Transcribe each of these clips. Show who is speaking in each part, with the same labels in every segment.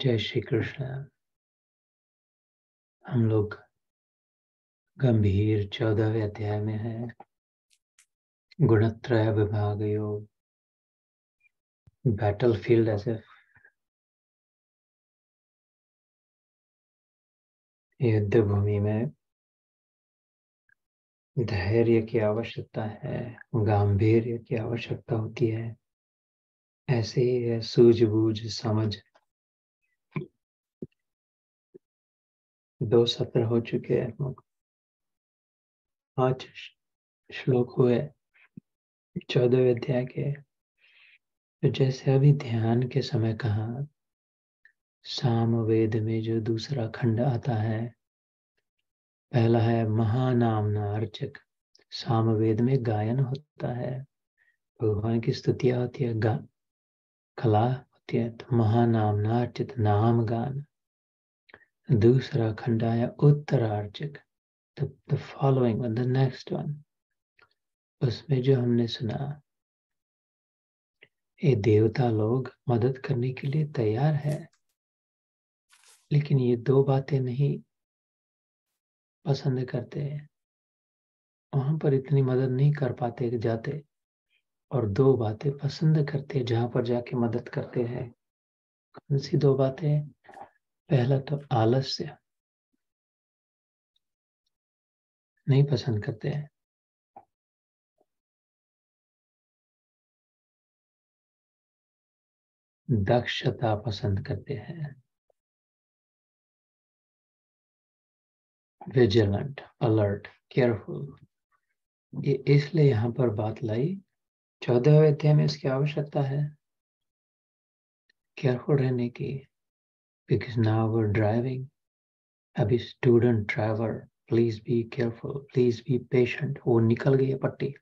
Speaker 1: जय श्री कृष्ण। हम लोग गंभीर 14वें अध्याय में है। गुणत्रय विभाग योग, बैटलफील्ड एज इफ। युद्ध भूमि में धैर्य की आवश्यकता है, गांभीर्य की आवश्यकता होती है। ऐसे ही है सूझबूझ समझ। 2 सत्र हो चुके हैं, 5 श्लोक हुए 14वें अध्याय के। तो जैसे अभी ध्यान के समय कहा, सामवेद में जो दूसरा खंड आता है, पहला है महानामना अर्चक। सामवेद में गायन होता है, भगवान की स्तुतियां होती है, कला होती है। तो महानामना अर्चित, नाम गान। दूसरा खंड आया उत्तरार्चक, the following one, the next one. उसमें जो हमने सुना, ये देवता लोग मदद करने के लिए तैयार है, लेकिन ये 2 बातें नहीं पसंद करते हैं। वहां पर इतनी मदद नहीं कर पाते जाते, और 2 बातें पसंद करते हैं जहां पर जाके मदद करते हैं। कौन सी 2 बातें? पहला तो आलस्य, नहीं पसंद करते हैं। दक्षता पसंद करते हैं, विजिलेंट, अलर्ट, केयरफुल। ये इसलिए यहां पर बात लाई। 14वें अध्याय में इसकी आवश्यकता है केयरफुल रहने की, because now we are driving. अभी student driver, please be careful, please be patient. वो निकल गई है पट्टी।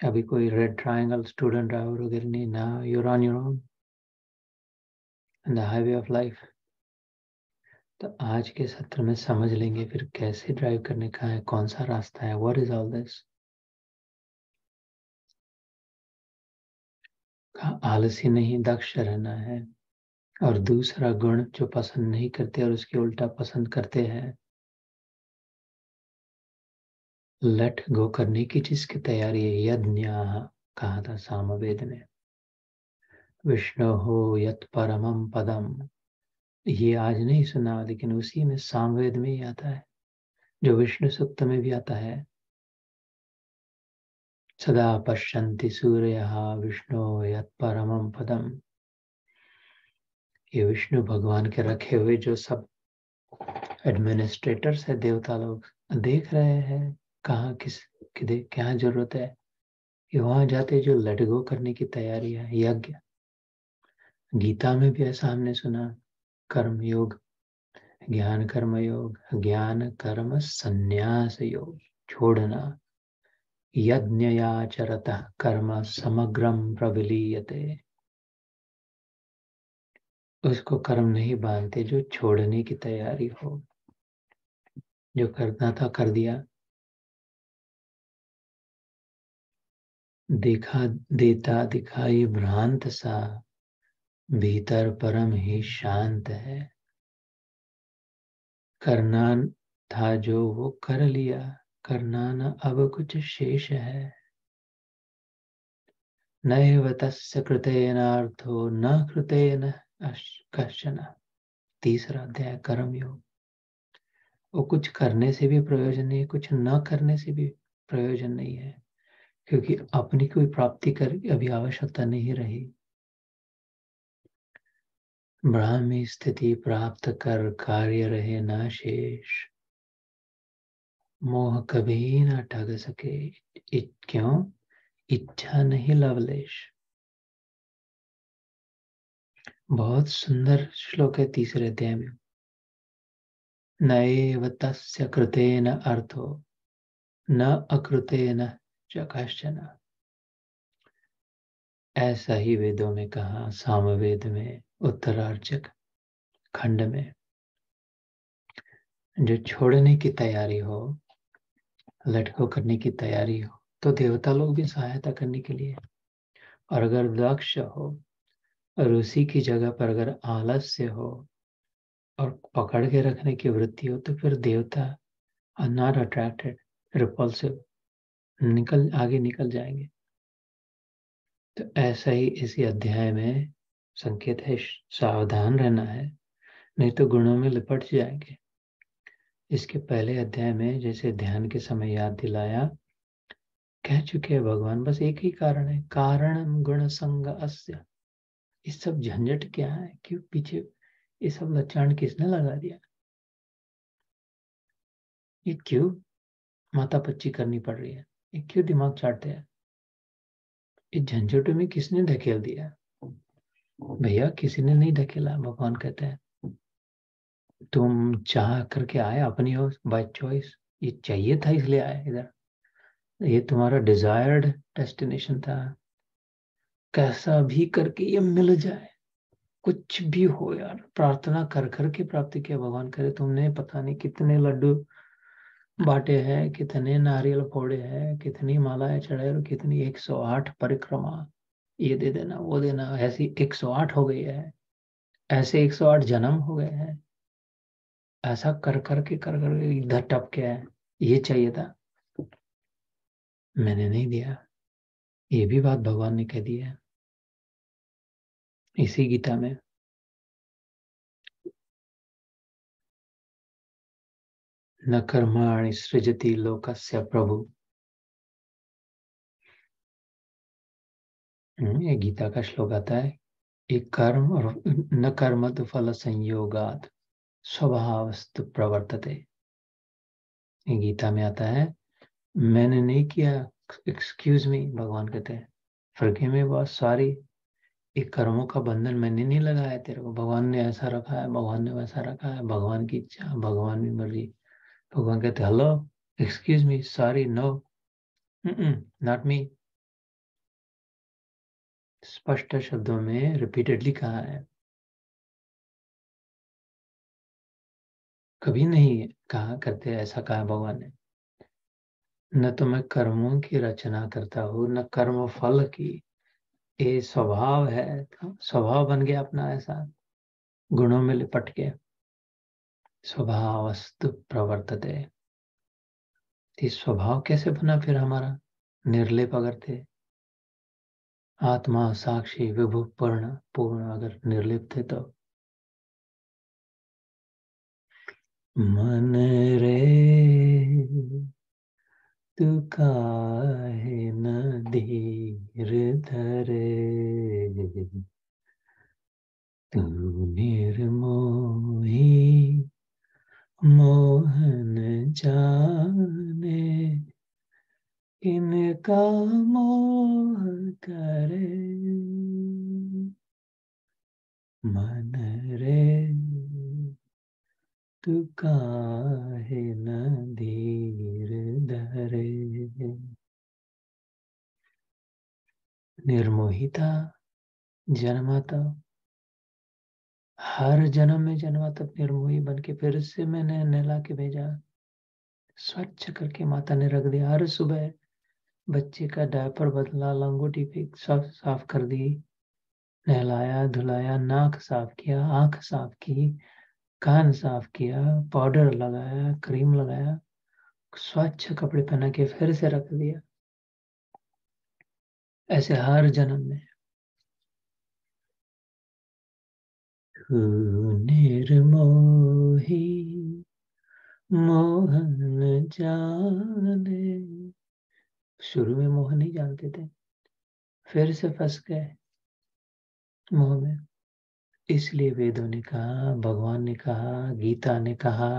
Speaker 1: अभी कोई रेड ट्रायंगल स्टूडेंट ड्राइवर वगैरह नहीं। Now you are on your own in the highway of life. तो आज के सत्र में समझ लेंगे फिर कैसे ड्राइव करने का है, कौन सा रास्ता है, व्हाट इज ऑल दिस। आलसी नहीं, दक्ष रहना है। और दूसरा गुण जो पसंद नहीं करते और उसके उल्टा पसंद करते हैं, लेट गो करने की जिसकी तैयारी है। यज्ञ कहा था सामवेद में, विष्णु हो यत परमम पदम। ये आज नहीं सुना, लेकिन उसी में सामवेद में ही आता है, जो विष्णु सूक्त में भी आता है। सदा पश्यन्ति सूर्यः विष्णु यत परमम पदम। ये विष्णु भगवान के रखे हुए जो सब एडमिनिस्ट्रेटर्स है, देवता लोग देख रहे हैं कहाँ क्या जरूरत है। कि वहां जाते जो लेट गो करने की तैयारी है। यज्ञ, गीता में भी ऐसा हमने सुना। कर्म योग, ज्ञान कर्म योग, ज्ञान कर्म संन्यास योग, छोड़ना। यज्ञयाचरतः कर्म समग्रम प्रविलीयते। उसको कर्म नहीं बांधते जो छोड़ने की तैयारी हो। जो करना था कर दिया, देखा देता दिखाई भ्रांत सा, भीतर परम ही शांत है। करना था जो वो कर लिया, करना न अब कुछ शेष है। नैव तस्य कृतेन अर्थो न कृतेन कश्चन। तीसरा अध्याय कर्म योग। वो कुछ करने से भी प्रयोजन नहीं, कुछ न करने से भी प्रयोजन नहीं है, क्योंकि अपनी कोई प्राप्ति कर अभी आवश्यकता नहीं रही। ब्राह्मी स्थिति प्राप्त कर कार्य रहे ना शेष। मोह कभी ना ठग सके, क्यों? इच्छा नहीं लवलेश। बहुत सुंदर श्लोक है तीसरे अध्याय में। नएव तस्य कृतेन अर्थो न अकृतेन च कश्चन। ऐसा ही वेदों में कहा, सामवेद में उत्तरार्चक खंड में। जो छोड़ने की तैयारी हो, लेट गो करने की तैयारी हो, तो देवता लोग भी सहायता करने के लिए। और अगर दक्ष हो और उसी की जगह पर अगर आलस्य हो और पकड़ के रखने की वृत्ति हो तो फिर देवता आर नॉट अट्रैक्टेड, रिपल्सिव, आगे निकल जाएंगे। तो ऐसा ही इसी अध्याय में संकेत है, सावधान रहना है, नहीं तो गुणों में लिपट जाएंगे। इसके पहले अध्याय में जैसे ध्यान के समय याद दिलाया, कह चुके हैं भगवान बस एक ही कारण है, कारण गुण संग अस्य। ये सब झंझट क्या है, क्यों पीछे ये सब लचाण किसने लगा दिया, ये क्यों माता पच्ची करनी पड़ रही है, ये क्यों दिमाग चाटते हैं, इस झंझटों में किसने धकेल दिया? भैया किसी ने नहीं धकेला। भगवान कहते हैं तुम चाह करके आए अपनी हो, बाय चॉइस, ये चाहिए था इसलिए आए इधर, ये तुम्हारा डिजायर्ड डेस्टिनेशन था। कैसा भी करके ये मिल जाए, कुछ भी हो यार, प्रार्थना कर कर के प्राप्त किया। भगवान करे तुमने पता नहीं कितने लड्डू बांटे हैं, कितने नारियल फोड़े हैं, कितनी मालाएं चढ़ाई और कितनी 108 परिक्रमा, ये दे देना वो देना, ऐसी 108 हो गई है, ऐसे 108 जन्म हो गए हैं, ऐसा कर कर के इधर टप के है, ये चाहिए था, मैंने नहीं दिया। ये भी बात भगवान ने कह दी है इसी गीता में। न कर्माणि सृजति लोकस्य प्रभु। ये गीता का श्लोक आता है, एक कर्म और न कर्मत फल संयोगात स्वभावस्तु प्रवर्तते। ये गीता में आता है, मैंने नहीं किया, एक्सक्यूज मी, भगवान कहते हैं फर्गिव मी बॉस, सॉरी, एक कर्मों का बंधन मैंने नहीं लगाया तेरे को, भगवान ने ऐसा रखा है, भगवान ने वैसा रखा है, भगवान की इच्छा, भगवान की मर्जी। भगवान कहते hello, excuse me, sorry, no, not me. स्पष्ट शब्दों में रिपीटेडली कहा है, कभी नहीं कहा करते ऐसा कहा भगवान ने। न तो मैं कर्मों की रचना करता हूँ न कर्म फल की, ये स्वभाव है, स्वभाव बन गया अपना ऐसा, गुणों में लिपट के, स्वभावस्तु प्रवर्तते। ये स्वभाव कैसे बना फिर हमारा, निर्लेप अगर थे, आत्मा साक्षी विभु पूर्ण पूर्ण अगर निर्लिप थे तो। मन रे तू काहे न धीर धरे, तू निर्मोही मोहन जाने, इनका मोह करे। मन रे तू काहे न धीर धरे। निर्मोहिता जन्मा तो हर जन्म में जन्मा तब निर्मोही बन के फिर से मैंने नहला के भेजा, स्वच्छ करके माता ने रख दिया। हर सुबह बच्चे का डायपर बदला, लंगोटी पे सब साफ कर दी, नहलाया धुलाया, नाक साफ किया, आंख साफ की, कान साफ किया, पाउडर लगाया, क्रीम लगाया, स्वच्छ कपड़े पहना के फिर से रख दिया। ऐसे हर जन्म में। निर्मोही मोहन जाने, शुरू में मोह नहीं जानते थे, फिर से फंस गए मोह में। इसलिए वेदों ने कहा, भगवान ने कहा, गीता ने कहा,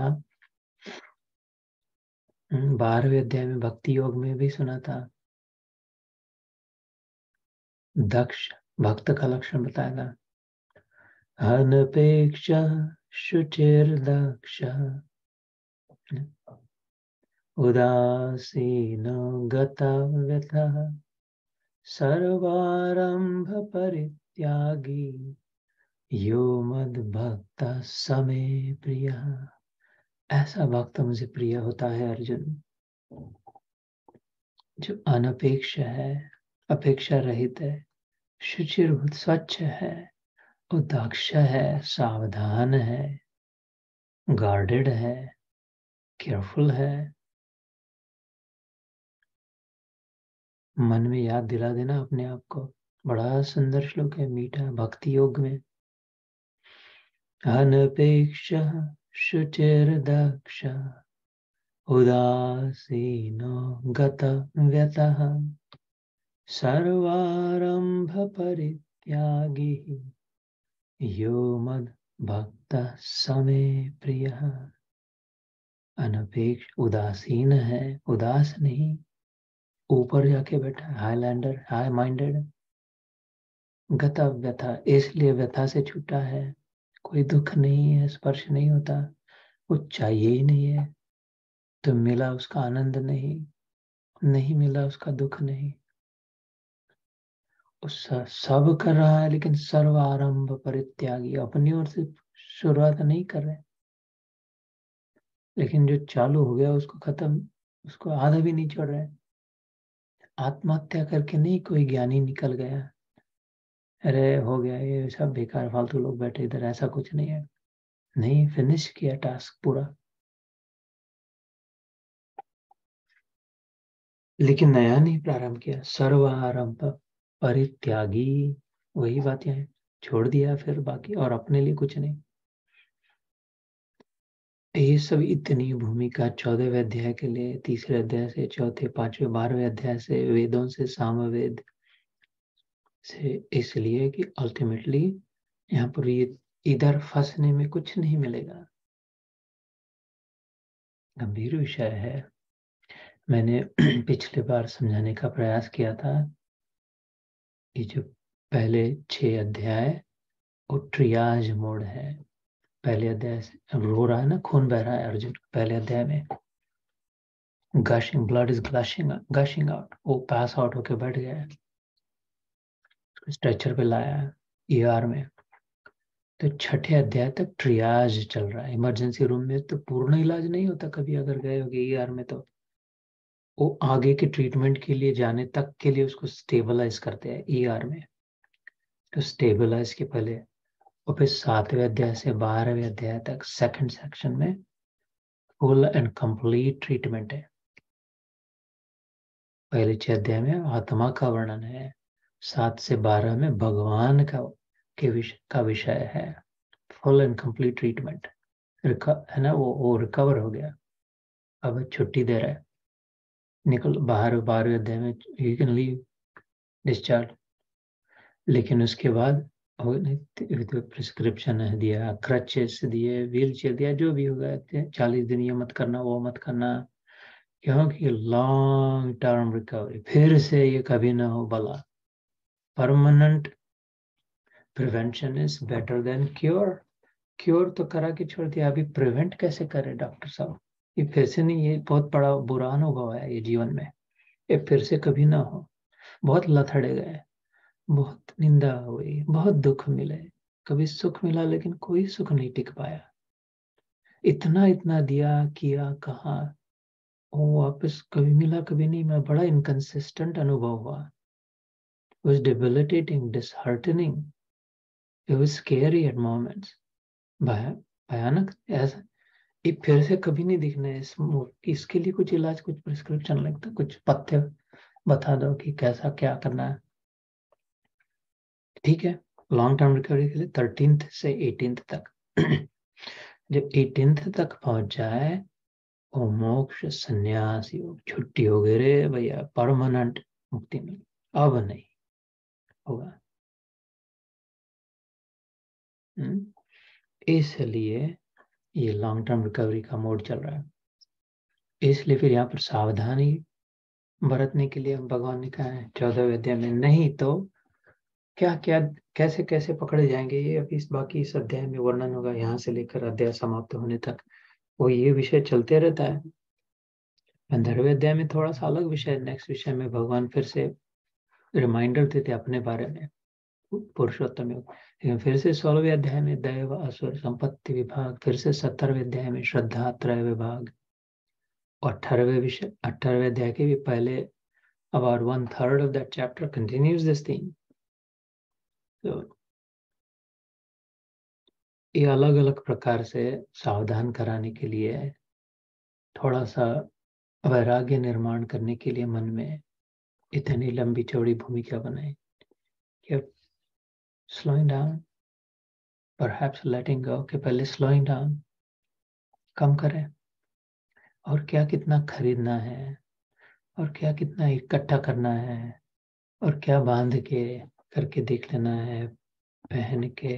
Speaker 1: 12वें अध्याय में भक्ति योग में भी सुना था, दक्ष भक्त का लक्षण बताया था, अनपेक्ष शुचिर्दक्ष उदासीनो गतव्यथः सर्वारंभ परित्यागी यो मद भक्त समे प्रिय। ऐसा भक्त मुझे प्रिय होता है अर्जुन, जो अनपेक्ष है, अपेक्षा रहित है, शुचिर्भूत स्वच्छ है, वो दक्ष है, सावधान है, गार्डेड है, केयरफुल है। मन में याद दिला देना अपने आप को। बड़ा सुंदर श्लोक है, मीठा, भक्ति योग में। अनपेक्ष शुचिर्दक्ष उदासीनो गतव्यतः सर्वारंभ परित्यागी यो मद भक्तः समे प्रियः। अनपेक्ष, उदासीन है, उदास नहीं, ऊपर जाके बैठा है, हाईलैंडर, हाई माइंडेड। गता व्यथा, इसलिए व्यथा से छूटा है, कोई दुख नहीं है, स्पर्श नहीं होता, कुछ चाहिए ही नहीं है। तो मिला उसका आनंद नहीं, नहीं मिला उसका दुख नहीं। उस सब कर रहा है, लेकिन सर्व आरंभ परित्यागी, अपनी ओर से शुरुआत नहीं कर रहे, लेकिन जो चालू हो गया उसको खत्म, उसको आधा भी नहीं छोड़ रहे। आत्महत्या करके नहीं कोई ज्ञानी निकल गया, अरे हो गया ये सब बेकार, फालतू लोग बैठे इधर, ऐसा कुछ नहीं है। नहीं, फिनिश किया टास्क पूरा, लेकिन नया नहीं प्रारंभ किया। सर्व आरंभ परित्यागी, वही बात है, छोड़ दिया फिर बाकी, और अपने लिए कुछ नहीं। ये सब इतनी भूमिका 14वें अध्याय के लिए, तीसरे अध्याय से चौथे, पांचवें, 12वें अध्याय से, वेदों से, सामवेद से, इसलिए कि अल्टीमेटली यहाँ पर ये इधर फंसने में कुछ नहीं मिलेगा। गंभीर विषय है। मैंने पिछले बार समझाने का प्रयास किया था, ये जो पहले 6 अध्याय वो ट्रियाज मोड है। पहले अध्याय से रो रहा है ना, खून बह रहा है अर्जुन, पहले अध्याय में gushing, blood is gushing out, वो पास आउट होके बैठ गया है, स्ट्रेचर पे लाया है ER में। तो 6ठे अध्याय तक ट्रियाज चल रहा है। इमरजेंसी रूम में तो पूर्ण इलाज नहीं होता, कभी अगर गए होगे ER में, तो वो आगे के ट्रीटमेंट के लिए जाने तक के लिए उसको स्टेबलाइज करते हैं ER में। तो स्टेबलाइज के पहले, और फिर 7वें अध्याय से 12वें अध्याय तक सेकंड सेक्शन में फुल एंड कंप्लीट ट्रीटमेंट है। पहले 6 अध्याय में आत्मा का वर्णन है, 7 से 12 में भगवान का विषय है। फुल एंड कंप्लीट ट्रीटमेंट है ना, वो रिकवर हो गया, अब छुट्टी दे रहा है, निकल बाहर। 12वें अध्याय में यू कैन लीव, डिस्चार्ज। लेकिन उसके बाद प्रिस्क्रिप्शन दिया, क्रचेस दिए, व्हील चेयर दिया, जो भी होगा, 40 दिन ये मत करना, वो मत करना, क्योंकि लॉन्ग टर्म रिकवरी, फिर से ये कभी ना हो भला। Permanent prevention is better than cure. Cure तो करा के छोड़ दिया, अभी प्रिवेंट कैसे करे डॉक्टर साहब? ये फिर से नहीं, ये बहुत बड़ा बुरा अनुभव है ये जीवन में, ये फिर से कभी ना हो। बहुत लथड़े गए, बहुत निंदा हुई, बहुत दुख मिले, कभी सुख मिला लेकिन कोई सुख नहीं टिक पाया। इतना इतना दिया किया, कहा वो वापस कभी मिला, कभी नहीं मिला। बड़ा इनकंसिस्टेंट अनुभव हुआ। It was debilitating, disheartening. It was scary at moments. भयानक ऐसा, ये फिर से कभी नहीं दिखना है। इसके लिए कुछ इलाज, कुछ प्रिस्क्रिप्शन लगता, कुछ पथ्य बता दो कि कैसा क्या करना है। ठीक है, लॉन्ग टर्म रिकवरी के लिए 13th से 18th तक जब 18th तक पहुंच जाए, वो मोक्ष, संन्यास योग, छुट्टी हो गई रे भैया, परमानेंट मुक्ति मिल, अब नहीं होगा। इसलिए ये लॉन्ग टर्म रिकवरी का मोड चल रहा है। इसलिए फिर यहाँ पर सावधानी बरतने के लिए भगवान ने कहा है 14वें अध्याय में, नहीं तो क्या क्या कैसे कैसे पकड़े जाएंगे, ये अभी बाकी इस अध्याय में वर्णन होगा, यहाँ से लेकर अध्याय समाप्त होने तक वो ये विषय चलते रहता है। 15वें अध्याय में थोड़ा सा अलग विषय, नेक्स्ट विषय में भगवान फिर से रिमाइंडर देते अपने बारे में, पुरुषोत्तम योग। लेकिन फिर से 16वें अध्याय में दैव असुर संपत्ति विभाग, फिर से 17वें अध्याय में श्रद्धा त्रय विभाग, और 18वें अध्याय के भी पहले about 1/3 of that chapter continues this theme. So ये अलग अलग प्रकार से सावधान कराने के लिए, थोड़ा सा वैराग्य निर्माण करने के लिए मन में इतनी लंबी चौड़ी भूमिका बनाए कि स्लोइंग डाउन, परहैप्स लेटिंग गो, कि पहले स्लोइंग डाउन, कम करें, और क्या कितना खरीदना है, और क्या कितना इकट्ठा करना है, और क्या बांध के करके देख लेना है, पहन के,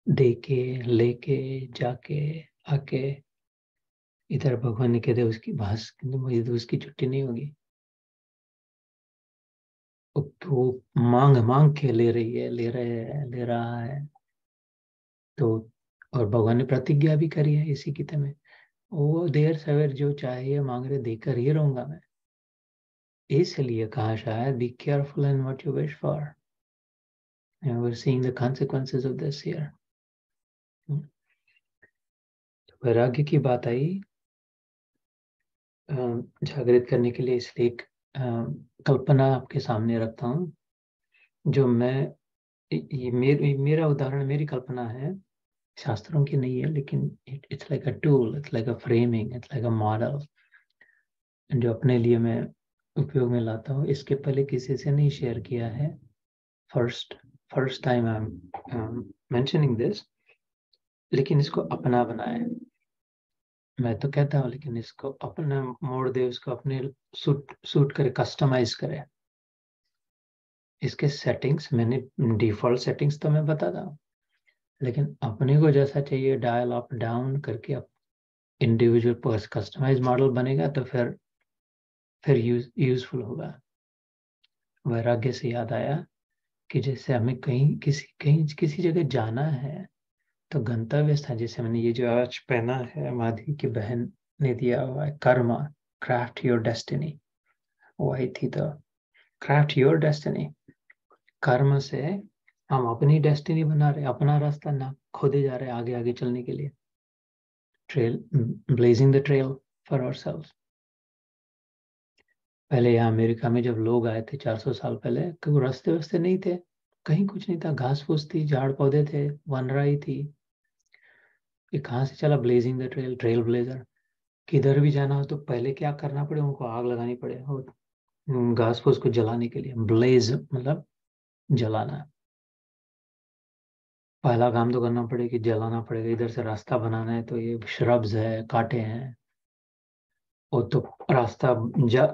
Speaker 1: दे के, लेके, जाके, आके। इधर भगवान ने कहते उसकी भास, उसकी छुट्टी नहीं होगी। तो मांग मांग के ले रही है, ले रहे है, ले रहा है। तो और भगवान ने प्रतिज्ञा भी करी है इसी गीता में, वो देर सवेर जो चाहिए मांग रहे देकर ही रहूंगा मैं। इसलिए कहा शायद be careful in what you wish for, and we're seeing the consequences of this here. तो वैराग्य की बात आई जागृत करने के लिए, इसलिए एक कल्पना आपके सामने रखता हूँ, जो मैं ये मेरा उदाहरण, मेरी कल्पना है, शास्त्रों की नहीं है, लेकिन it's like a tool, it's like a framing, it's like a model, जो अपने लिए मैं उपयोग में लाता हूँ। इसके पहले किसी से नहीं शेयर किया है, first time I am mentioning this, लेकिन इसको अपना बनाए। मैं तो कहता हूँ, लेकिन इसको अपना मोड़ दे, उसको अपने सूट करे, कस्टमाइज करे। इसके सेटिंग्स मैंने, डिफॉल्ट सेटिंग्स तो मैं बताता हूँ, लेकिन अपने को जैसा चाहिए डायल अप डाउन करके इंडिविजुअल कस्टमाइज मॉडल बनेगा, तो फिर यूजफुल होगा। वैराग्य से याद आया कि जैसे हमें कहीं किसी जगह जाना है, तो गंतव्य स्थान, जैसे मैंने ये जो आज पहना है, माधवी की बहन ने दिया हुआ है, कर्मा, क्राफ्ट योर डेस्टिनी, वो आई थी, तो क्राफ्ट योर डेस्टिनी, कर्म से हम अपनी डेस्टिनी बना रहे, अपना रास्ता ना खोदे जा रहे आगे आगे चलने के लिए, trail, blazing the trail for ourselves. पहले यहाँ अमेरिका में जब लोग आए थे 400 साल पहले, वो रास्ते वास्ते नहीं थे, कहीं कुछ नहीं था, घास फूस थी, झाड़ पौधे थे, वनराई थी। ये कहाँ से चला blazing the trail, trail blazer. किधर भी जाना हो तो पहले क्या करना पड़े, उनको आग लगानी पड़े, और घास फूस को जलाने के लिए, ब्लेज मतलब जलाना। पहला काम तो करना पड़े कि जलाना पड़ेगा, इधर से रास्ता बनाना है, तो ये श्रब्स है, कांटे हैं, वो तो रास्ता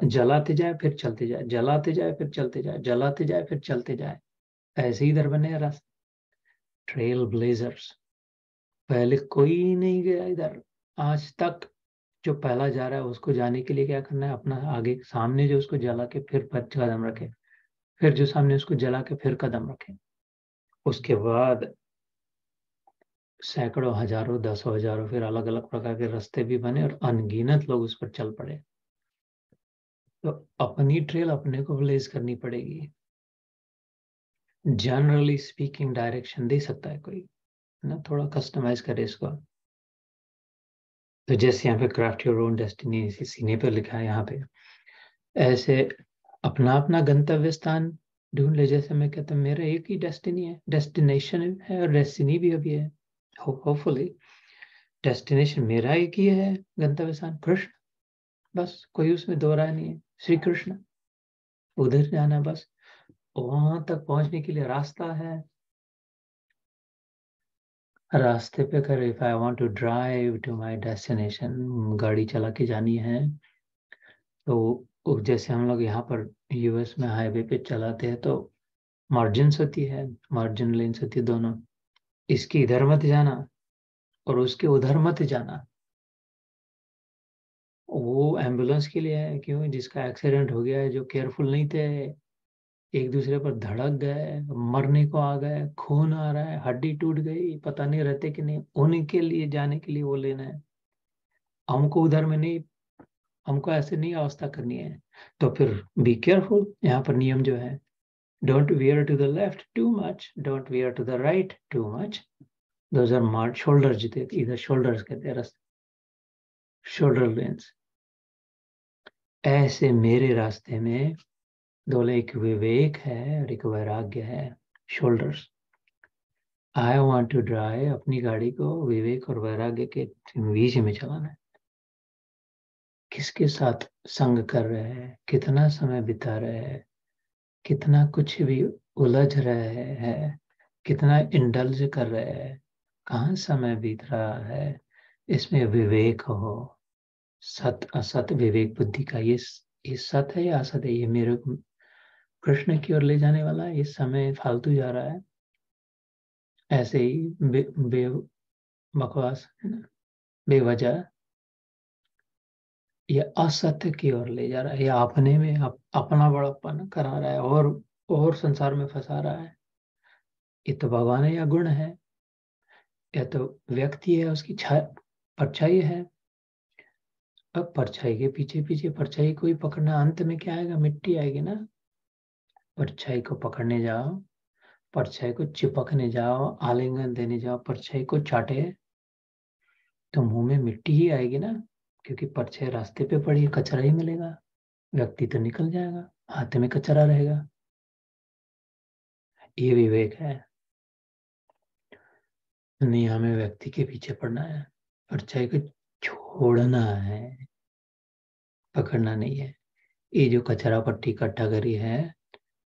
Speaker 1: जलाते जाए फिर चलते जाए, जलाते जाए फिर चलते जाए, जलाते जाए फिर चलते जाए, ऐसे ही इधर बने रास्ता। ट्रेल ब्लेजर्स, पहले कोई नहीं गया इधर आज तक। जो पहला जा रहा है उसको जाने के लिए क्या करना है, अपना आगे सामने जो उसको जला के फिर कदम रखे, फिर जो सामने उसको जला के फिर कदम रखे। उसके बाद सैकड़ों, हजारों, दसों हजारों, फिर अलग अलग प्रकार के रास्ते भी बने, और अनगिनत लोग उस पर चल पड़े। तो अपनी ट्रेल अपने को ब्लेज करनी पड़ेगी। जनरली स्पीकिंग डायरेक्शन दे सकता है कोई, ना, थोड़ा कस्टमाइज करे इसको। तो जैसे यहाँ पे क्राफ्ट योर ओन डेस्टिनी सीने पे लिखा है, यहाँ पे ऐसे अपना अपना गंतव्य स्थान ढूंढ ले। जैसे मैं कहता हूँ मेरा एक ही डेस्टिनी है, डेस्टिनेशन है, और डेस्टिनी भी अभी है। होपफुली डेस्टिनेशन मेरा एक ही है, गंतव्य स्थान कृष्ण, बस कोई उसमें दो राय नहीं है, श्री कृष्ण, उधर जाना है बस। वहां तक पहुंचने के लिए रास्ता है, रास्ते पे कर, if I want to drive to my destination, गाड़ी चला के जानी है, तो जैसे हम लोग यहाँ पर यूएस में हाईवे पे चलाते हैं, तो मार्जिन होती है, मार्जिन लेन्स होती है दोनों, इसकी इधर मत जाना और उसके उधर मत जाना। वो एम्बुलेंस के लिए है, क्यों, जिसका एक्सीडेंट हो गया है, जो केयरफुल नहीं थे, एक दूसरे पर धड़क गए, मरने को आ गए, खून आ रहा है, हड्डी टूट गई, पता नहीं रहते कि नहीं, उनके लिए जाने के लिए वो लेना है। हमको उधर में नहीं, हमको ऐसे नहीं अवस्था करनी है। तो फिर बी केयरफुल, यहाँ पर नियम जो है, don't veer to the left too much, don't veer to the right too much, those are mark shoulder, जिते इधर शोल्डर्स कहते हैं, शोल्डर लेंस। ऐसे मेरे रास्ते में दोनों, एक विवेक है और एक वैराग्य है, shoulders. I want to drive, अपनी गाड़ी को विवेक और वैराग्य के बीच में चलाना है। किसके साथ संग कर रहे हैं, कितना समय बिता रहे हैं, कितना कुछ भी उलझ रहे हैं, कितना इंडल्ज कर रहे हैं, कहाँ समय बीत रहा है, इसमें विवेक हो। सत असत विवेक बुद्धि का ये सत है या असत है, ये मेरे को कृष्ण की ओर ले जाने वाला है, ये समय फालतू जा रहा है, ऐसे ही बकवास है ना, बेवजह, ये असत्य की ओर ले जा रहा है, ये अपने में अपना बड़प्पन करा रहा है और संसार में फंसा रहा है। ये तो भगवान है या गुण है, या तो व्यक्ति है, उसकी परछाई है। अब परछाई के पीछे पीछे परछाई को ही पकड़ना, अंत में क्या आएगा, मिट्टी आएगी ना। परछाई को पकड़ने जाओ, परछाई को चिपकने जाओ, आलिंगन देने जाओ, परछाई को चाटे तो मुंह में मिट्टी ही आएगी ना, क्योंकि परछाई रास्ते पे पड़ी, कचरा ही मिलेगा, व्यक्ति तो निकल जाएगा, हाथ में कचरा रहेगा। ये विवेक है। नहीं, हमें व्यक्ति के पीछे पड़ना है, परछाई को छोड़ना है, पकड़ना नहीं है। ये जो कचरा पट्टी इकट्ठा करी है,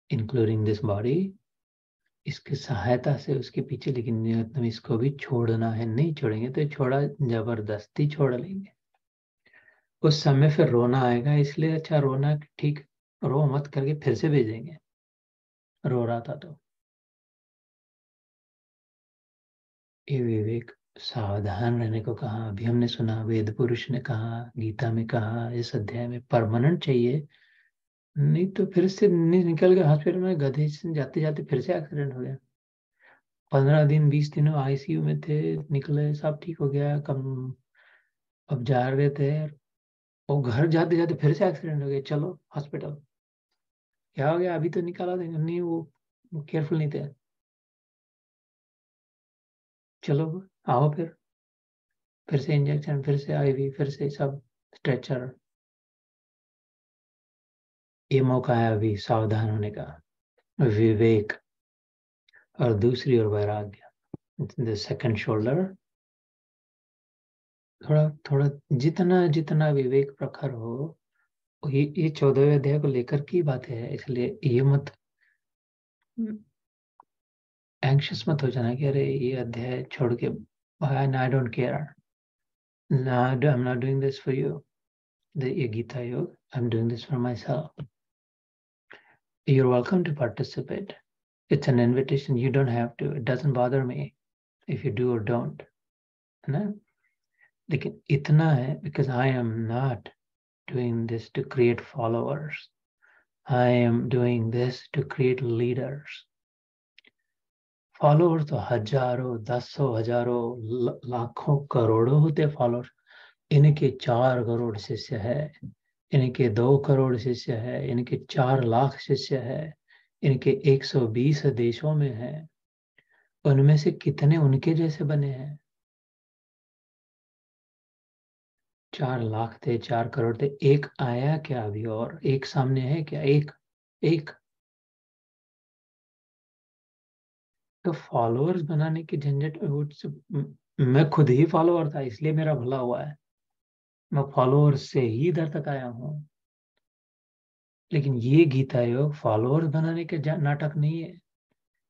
Speaker 1: इंक्लूडिंग दिस बॉडी, इसकी सहायता से उसके पीछे, लेकिन तुम इसको भी छोड़ना है, नहीं छोड़ेंगे तो छोड़ा, जबरदस्ती छोड़ लेंगे। उस समय फिर रोना आएगा, इसलिए अच्छा रोना ठीक, रो मत करके फिर से भेजेंगे, रो रहा था तो। ये विवेक, सावधान रहने को कहा, अभी हमने सुना, वेद पुरुष ने कहा, गीता में कहा, इस अध्याय में परमानेंट चाहिए, नहीं तो फिर से निकल गए हॉस्पिटल में, गधे से जाते जाते फिर से एक्सीडेंट हो गया। 15 दिन 20 दिनों आईसीयू में थे, निकले सब ठीक हो गया, कम अब जा रहे थे, और घर जाते जाते फिर से एक्सीडेंट हो गया, चलो हॉस्पिटल। क्या हो गया, अभी तो निकाला था, नहीं वो केयरफुल नहीं थे, चलो आओ फिर से इंजेक्शन, फिर से आईवी, फिर से सब स्ट्रेचर। ये मौका है अभी सावधान होने का, विवेक, और दूसरी ओर वैराग्य, द सेकंड शोल्डर। थोड़ा थोड़ा जितना जितना विवेक प्रखर हो, ये 14वें अध्याय को लेकर की बात है, इसलिए ये मत एंक्शस मत हो जाना कि अरे ये अध्याय छोड़ के, I don't care, I'm not doing this for you. The Gita Yoga, I'm doing this for myself. You're welcome to participate. It's an invitation. You don't have to. It doesn't bother me if you do or don't. ना? लेकिन इतना है, because I am not doing this to create followers. I am doing this to create leaders. Followers तो हजारों, दसों, हजारों, लाखों, करोड़ों होते फॉलोअर्स। इनके 4 करोड़ शिष्य है, इनके 2 करोड़ शिष्य है, इनके 4 लाख शिष्य है, इनके 120 देशों में है। उनमें से कितने उनके जैसे बने हैं? 4 लाख थे, 4 करोड़ थे, एक आया क्या अभी, और एक सामने है क्या? एक एक तो फॉलोअर्स बनाने की झंझट, मैं खुद ही फॉलोअर था, इसलिए मेरा भला हुआ है, मैं फॉलोअर्स से ही इधर तक आया हूँ। लेकिन ये गीता योग फॉलोअर्स बनाने के नाटक नहीं है,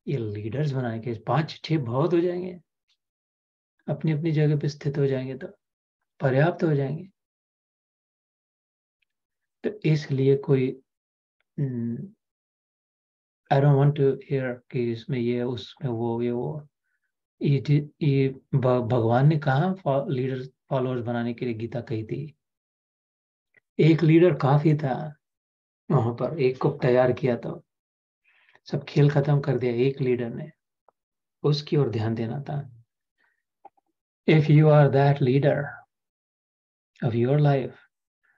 Speaker 1: ये लीडर्स बनाने के। 5-6 बहुत हो जाएंगे, अपनी अपनी जगह पे स्थित हो जाएंगे तो पर्याप्त हो जाएंगे। तो इसलिए कोई I don't want to hear कि इसमें ये, उसमें वो, ये भगवान ने कहा लीडर फॉलोअर्स बनाने के लिए गीता कही थी। एक लीडर काफी था, वहां पर एक को तैयार किया तो सब खेल खत्म कर दिया एक लीडर ने, उसकी ओर ध्यान देना था। If you are that leader of your life,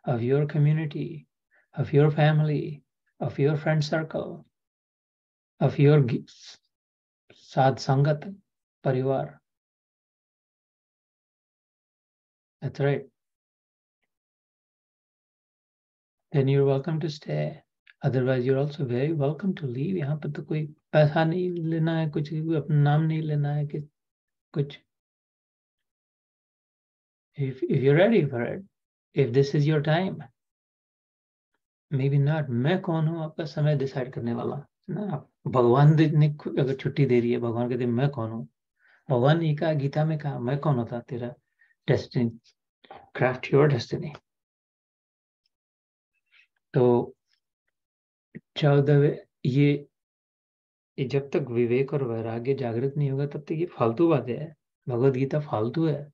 Speaker 1: of your community, of your family, of your friend circle, of your साध संगत परिवार, that's right, then you're welcome to stay. Otherwise you're also very welcome to leave. यहाँ पर तो कोई पैसा नहीं लेना है, कुछ अपना नाम नहीं लेना है कि कुछ। if you're ready for it, if this is your time, maybe not। मैं कौन हूँ आपका समय डिसाइड करने वाला ना? भगवान ने अगर छुट्टी दे रही है, भगवान कहते मैं कौन हूँ? भगवान ने कहा, गीता में कहा, मैं कौन होता तेरा डेस्टिनी, क्राफ्ट योर डेस्टिनी। तो 14वें ये जब तक विवेक और वैराग्य जागृत नहीं होगा तब तक ये फालतू बातें है। भगवत गीता फालतू है।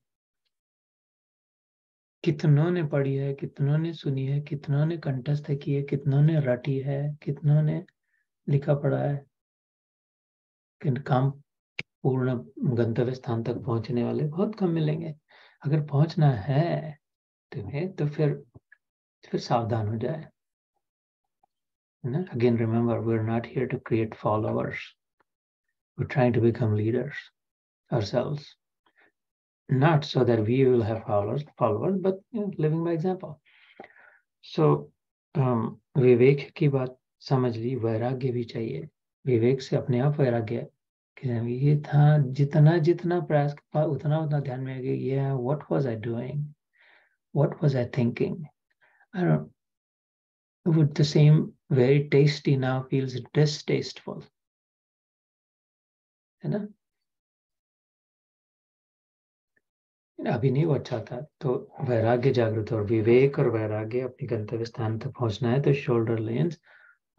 Speaker 1: कितनों ने पढ़ी है, कितनों ने सुनी है, कितनों ने कंठस्थ की है, कितनों ने रटी है, कितनों ने लिखा पढ़ा है, किंतु काम पूर्ण गंतव्य स्थान तक पहुंचने वाले बहुत कम मिलेंगे। अगर पहुंचना है तुम्हें तो फिर सावधान हो जाए ना। Again remember, we are not here to create followers, we are trying to become leaders ourselves, not so that we will have followers, but living by example. So विवेक की बात समझ ली, वैराग्य भी चाहिए। विवेक से अपने आप वैराग्य कि ये था, जितना जितना प्रयास उतना उतना ध्यान में आएगा, ये what was I doing, what was I thinking, I don't, would the same very tasty now feels distasteful, है ना? अभी नहीं वो अच्छा था। तो वैराग्य जागृत और विवेक और वैराग्य अपने गंतव्य स्थान तक पहुंचना है तो शोल्डर लेंस।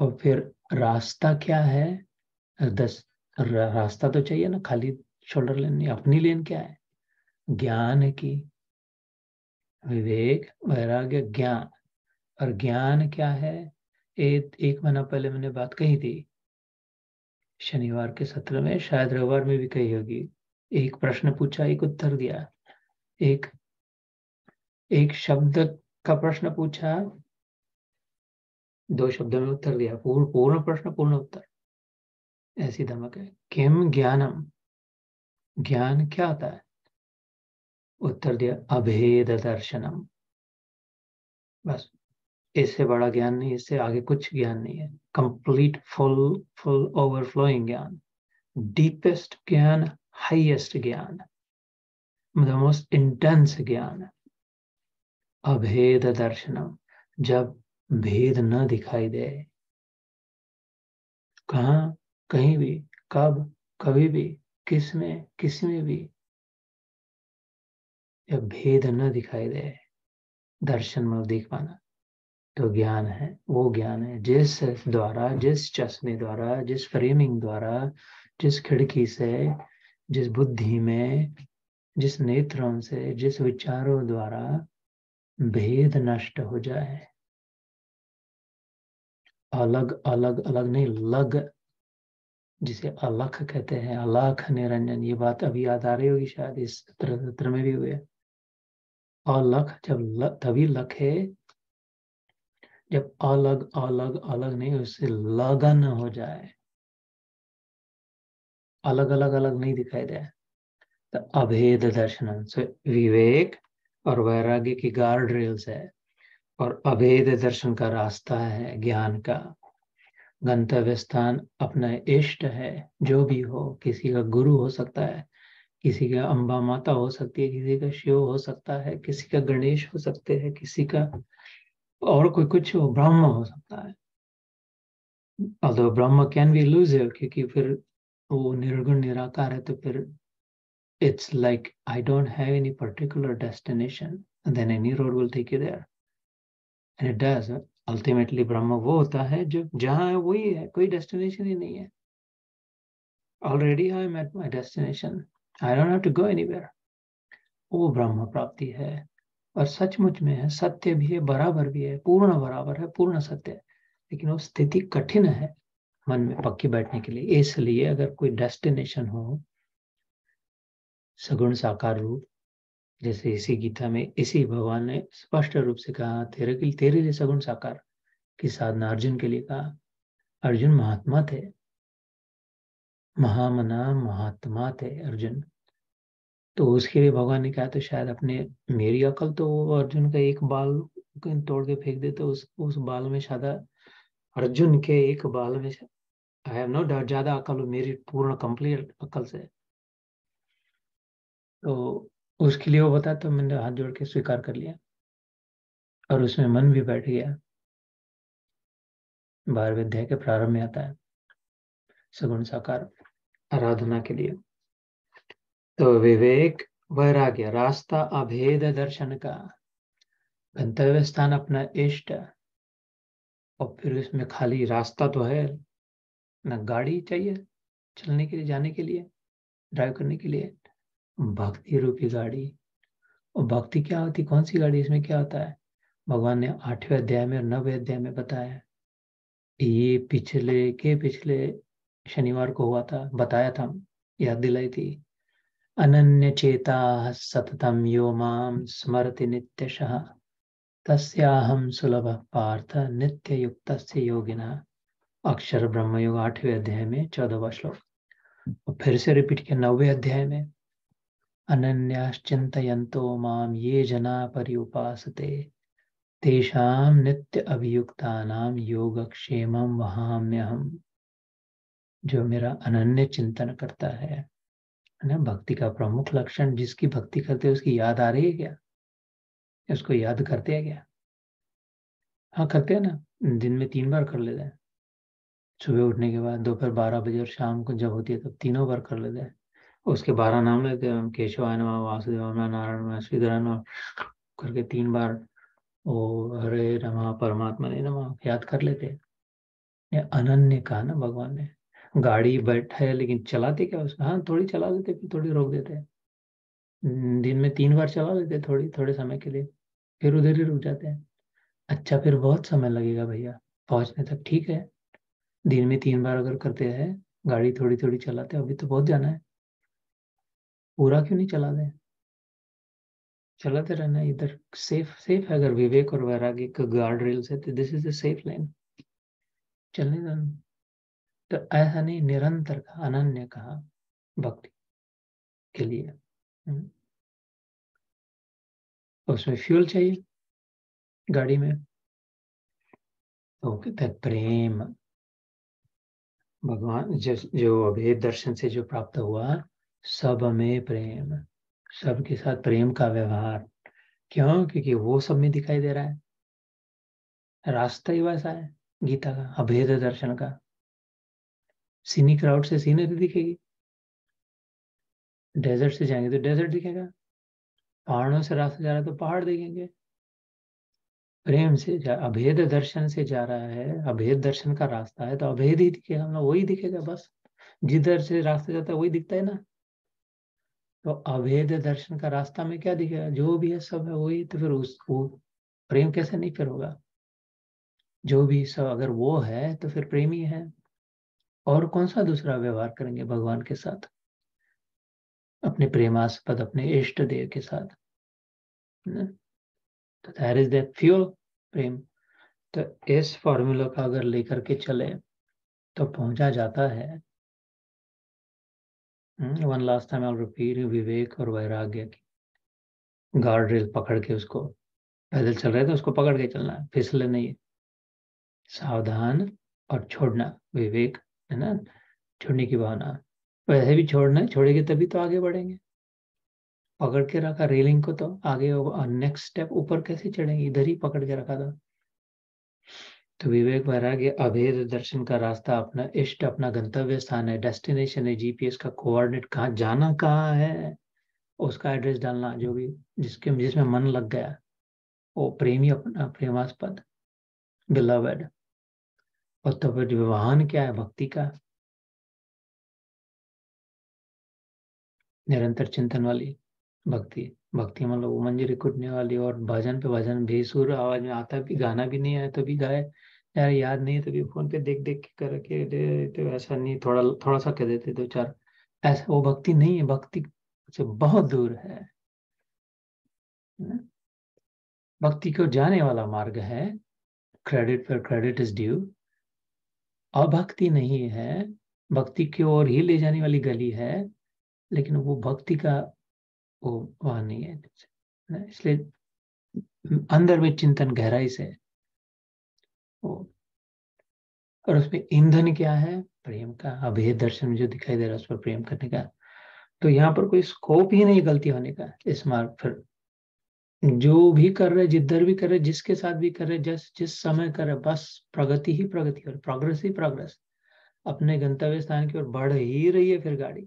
Speaker 1: और फिर रास्ता क्या है? रास्ता तो चाहिए ना, खाली शोल्डर लेन नहीं। अपनी लेन क्या है? ज्ञान की, विवेक, वैराग्य, ज्ञान। और ज्ञान क्या है? एक महीना पहले मैंने बात कही थी, शनिवार के सत्र में, शायद रविवार में भी कही होगी। एक प्रश्न पूछा, एक उत्तर दिया। एक शब्द का प्रश्न पूछा, 2 शब्दों में उत्तर दिया। पूर्ण प्रश्न पूर्ण उत्तर, ऐसी धमक है। किम ज्ञानम, ज्ञान क्या होता है? उत्तर दिया, अभेद दर्शनम। बस, इससे बड़ा ज्ञान नहीं, इससे आगे कुछ ज्ञान नहीं है। कंप्लीट फुल ओवरफ्लोइंग ज्ञान, डीपेस्ट ज्ञान, हाईएस्ट ज्ञान, द मोस्ट इंटेंस ज्ञान, अभेद दर्शनम। जब भेद न दिखाई दे, कहाँ, कहीं भी, कब, कभी भी, किस में भी, जब भेद न दिखाई दे, दर्शन में देख पाना, तो ज्ञान है। वो ज्ञान है जिस द्वारा, जिस चश्मे द्वारा, जिस फ्रेमिंग द्वारा, जिस खिड़की से, जिस बुद्धि में, जिस नेत्रों से, जिस विचारों द्वारा भेद नष्ट हो जाए। अलग अलग अलग नहीं, लग, जिसे अलख कहते हैं, अलख निरंजन। ये बात अभी याद आ रही होगी, शायद इस सत्र में भी हुए। अलख जब तभी लख है जब अलग अलग अलग नहीं, उससे लगन हो जाए, अलग अलग अलग नहीं दिखाई दे, तो अभेद दर्शन से विवेक और वैराग्य की गार्ड रेल्स है, और अभेद दर्शन का रास्ता है ज्ञान का। गंतव्य स्थान अपना इष्ट है, जो भी हो, किसी का गुरु हो सकता है, किसी का अम्बा माता हो सकती है, किसी का शिव हो सकता है, किसी का गणेश हो सकते हैं, किसी का और कोई कुछ हो, ब्रह्म हो सकता है। although Brahma can be elusive, क्योंकि फिर वो निर्गुण निराकार है, तो फिर it's like I don't have any particular destination and then any road will take you there, and it does ultimately। ब्रह्म वो होता है जो जहाँ है वही है, कोई डेस्टिनेशन ही नहीं है। already I am at my destination, I don't have to go anywhere। वो ब्रह्म प्राप्ति है, और सचमुच में है, सत्य भी है, बराबर भी है, पूर्ण बराबर है, पूर्ण सत्य है। लेकिन वो स्थिति कठिन है मन में पक्की बैठने के लिए। इसलिए अगर कोई डेस्टिनेशन हो, सगुण साकार रूप, जैसे इसी गीता में इसी भगवान ने स्पष्ट रूप से कहा, तेरे लिए सगुण साकार की साधना अर्जुन के लिए कहा। अर्जुन महात्मा थे, महामना महात्मा थे अर्जुन। तो उसके लिए भगवान ने कहा, तो शायद अपने, मेरी अकल तो वो अर्जुन का एक बाल तोड़ के फेंक दे तो उस बाल में शायद अर्जुन के एक बाल में से आई हैव नो डाउट ज्यादा अकल हो मेरी पूर्ण कंप्लीट अकल से, तो उसके लिए वो बता, तो मैंने हाथ जोड़ के स्वीकार कर लिया और उसमें मन भी बैठ गया। 12वें अध्याय के प्रारंभ में आता है सगुण साकार आराधना के लिए। तो विवेक वैराग्य रास्ता अभेद दर्शन का, गंतव्य स्थान अपना इष्ट, और फिर इसमें खाली रास्ता तो है ना, गाड़ी चाहिए चलने के लिए, जाने के लिए, ड्राइव करने के लिए, भक्ति रूपी गाड़ी। और भक्ति क्या होती, कौन सी गाड़ी, इसमें क्या होता है, भगवान ने 8वें अध्याय में और 9वें अध्याय में बताया। ये पिछले शनिवार को हुआ था, बताया था, याद दिलाई थी। अनन्य चेता सततम यो माम स्मरति नित्यशः तस्याहम सुलभ पार्थ नित्य युक्त योगिना। अक्षर ब्रह्मयोग 8वें अध्याय में 14वां श्लोक। और फिर से रिपीट किया 9वें अध्याय में, अनन्याश्चिन्तयन्तो माम ये जना पर्युपासते तेषां नित्य अभियुक्तानां योगक्षेमं वहाम्यहम्। जो मेरा अनन्य चिंतन करता है ना, भक्ति का प्रमुख लक्षण, जिसकी भक्ति करते हैं उसकी याद आ रही है क्या, उसको याद करते हैं क्या? हाँ करते हैं ना, दिन में 3 बार कर लेते हैं, सुबह उठने के बाद, दोपहर 12 बजे और शाम को जब होती है तब तीनों बार कर लेते हैं। उसके 12 नाम लेते हैं, केशवाय नमः, वासुदेवाय नमः, नारायण नमः, श्रीधराय नमः करके 3 बार ओ हरे नमः परमात्मा ने नमः याद कर लेते हैं। ये अनन्य कहा ना भगवान ने। गाड़ी बैठा है लेकिन चलाते क्या उसका, हाँ थोड़ी चला लेते फिर थोड़ी रोक देते हैं। दिन में 3 बार चला लेते हैं, थोड़ी थोड़े समय के लिए, फिर उधर ही रुक जाते हैं। अच्छा फिर बहुत समय लगेगा भैया पहुंचने तक, ठीक है। दिन में 3 बार अगर करते हैं, गाड़ी थोड़ी थोड़ी चलाते हैं, अभी तो बहुत जाना है, पूरा क्यों नहीं चला दें, चलाते रहना है। इधर सेफ सेफ है, अगर विवेक और वैराग्य का गार्ड रेल से, तो this is the safe line, चलने देना। तो ऐसा नहीं, निरंतर का अनन्य कहा भक्ति के लिए। उसमें फ्यूल चाहिए गाड़ी में, तो कहते हैं प्रेम। भगवान जो अभेद दर्शन से जो प्राप्त हुआ, सब में प्रेम, सबके साथ प्रेम का व्यवहार। क्यों? क्योंकि वो सब में दिखाई दे रहा है, रास्ता ही वैसा है गीता का, अभेद दर्शन का। सीनी क्राउड से सीनरी दिखेगी, डेजर्ट से जाएंगे तो डेजर्ट दिखेगा, पहाड़ों से रास्ता जा रहा है तो पहाड़ दिखेंगे। प्रेम से अभेद दर्शन से जा रहा है, अभेद दर्शन का रास्ता है तो अभेद ही दिखेगा, हम लोग वही दिखेगा बस, जिधर से रास्ता जाता है वही दिखता है ना। तो अभेद दर्शन का रास्ता में क्या दिखेगा, जो भी है सब है वही, तो फिर उस वो प्रेम कैसे नहीं फिर होगा? जो भी सब अगर वो है तो फिर प्रेम ही है। और कौन सा दूसरा व्यवहार करेंगे भगवान के साथ, अपने प्रेमास्पद अपने इष्ट देव के साथ, है? तो दैट इज दैट फ्यूल, प्रेम। तो इस फॉर्मूला का अगर लेकर के चले तो पहुंचा जाता है। One last time I repeat, विवेक और वैराग्य की गार्ड रेल पकड़ के, उसको पैदल चल रहे थे उसको पकड़ के चलना है, फिसले नहीं, सावधान और छोड़ना, विवेक, है ना, छोड़ने की भावना। वैसे भी छोड़ना है, छोड़ेंगे तभी तो आगे बढ़ेंगे। पकड़ के रखा रेलिंग को तो आगे नेक्स्ट स्टेप ऊपर कैसे चढ़ेंगे, इधर ही पकड़ के रखा था। तो विवेक वैराग्य अभेद दर्शन का रास्ता अपना इष्ट, अपना गंतव्य स्थान है, डेस्टिनेशन है, जीपीएस का कोऑर्डिनेट, कहाँ जाना कहाँ है, उसका एड्रेस डालना, जो भी जिसमें मन लग गया, वो प्रेमी अपना प्रेमास्पद बिलवेड। और तो फिर वाहन क्या है भक्ति का, निरंतर चिंतन वाली भक्ति। भक्ति मतलब वो मंजरी कुटने वाली, और भजन पे भजन, बेसुर आवाज में आता भी, गाना भी नहीं आया तो भी गाए, यार याद नहीं है तो भी फोन पे देख देख के करके दे, तो ऐसा नहीं, थोड़ा थोड़ा सा कह देते 2 4, ऐसा वो भक्ति नहीं है, भक्ति से बहुत दूर है। भक्ति को जाने वाला मार्ग है, क्रेडिट पर क्रेडिट इज ड्यू, अभक्ति नहीं है, भक्ति की ओर ही ले जाने वाली गली है, लेकिन वो भक्ति का वो वहां नहीं है। इसलिए अंदर में चिंतन गहराई से, वो और उसमें ईंधन क्या है? प्रेम का। अभेद दर्शन में जो दिखाई दे रहा है उस पर प्रेम करने का। तो यहाँ पर कोई स्कोप ही नहीं गलती होने का इस मार्ग पर। जो भी कर रहे, जिधर भी कर रहे, जिसके साथ भी कर रहे, जिस समय कर रहे, बस प्रगति ही प्रगति और प्रोग्रेस ही प्रोग्रेस। अपने गंतव्य स्थान की ओर बढ़ ही रही है फिर गाड़ी।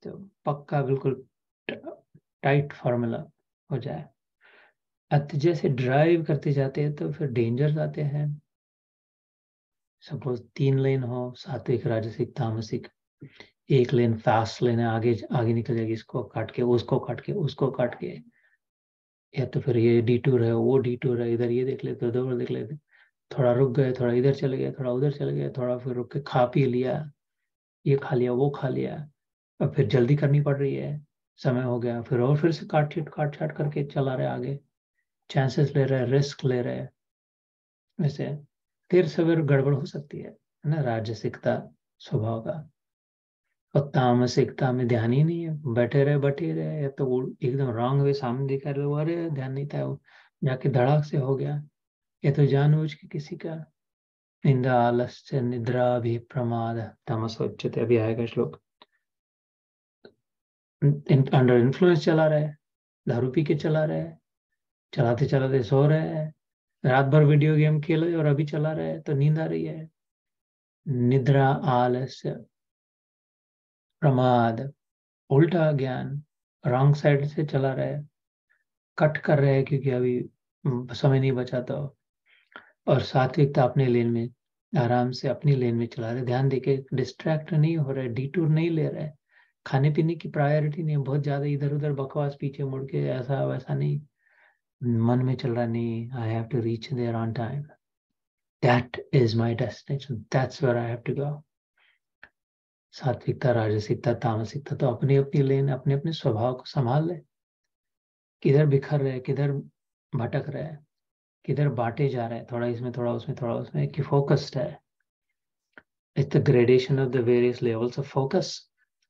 Speaker 1: तो पक्का बिल्कुल टाइट फॉर्मूला हो जाए। जैसे ड्राइव करते जाते हैं तो फिर डेंजर्स आते हैं। सपोज 3 लेन हो, सात्विक राजसिक तामसिक। एक लेन फास्ट लेन है, आगे आगे निकल जाएगी, इसको काट के उसको काट के उसको काट के। या तो फिर ये डिटूर है, वो डिटूर है, इधर ये देख लेते, उधर देख लेते। थोड़ा रुक गए, थोड़ा इधर चले गए, थोड़ा उधर चले गए, थोड़ा फिर रुक के खा पी लिया, ये खा लिया वो खा लिया। अब फिर जल्दी करनी पड़ रही है, समय हो गया, फिर और फिर से काट छाट करके चला रहे आगे। चांसेस ले रहे हैं, रिस्क ले रहे हैं। वैसे देर सवेर गड़बड़ हो सकती है ना, राजसिकता स्वभाव का। और तामसिकता में ध्यान ही नहीं है, बैठे रहे, या तो वो एकदम रॉन्ग वे सामने दिखा रहे वो, अरे ध्यान नहीं था, वो जाके धड़ाक से हो गया। या तो जानबूझ के किसी का निंदा आलस्य निद्रा भी प्रमाद तमसोच्यते, अभी आएगा श्लोक। अंडर इन्फ्लुएंस चला रहा है, दारू पी के चला रहा है, चलाते चलाते सो रहे हैं, रात भर वीडियो गेम खेले और अभी चला रहे हैं तो नींद आ रही है। निद्रा आलस्य प्रमाद, उल्टा ज्ञान, रॉन्ग साइड से चला रहा है, कट कर रहे हैं क्योंकि अभी समय नहीं बचा तो। और सात्विकता अपने लेन में आराम से अपनी लेन में चला रहे, ध्यान देके डिस्ट्रैक्ट नहीं हो रहे, डिटूर नहीं ले रहे। खाने पीने की प्रायोरिटी नहीं, बहुत ज्यादा इधर उधर बकवास, पीछे मुड़ के ऐसा वैसा नहीं। मन में चल रहा, नहीं, I have to reach there on time, that is my destination, that's where I have to go. सात्विकता राजसिकता तामसिकता तो अपनी अपनी लेन, अपने अपने स्वभाव को संभाल ले। किधर बिखर रहे, किधर भटक रहे, किधर बांटे जा रहे हैं, थोड़ा इसमें थोड़ा उसमें थोड़ा उसमें, कि फोकस्ड है। It's the gradation of the various levels of focus.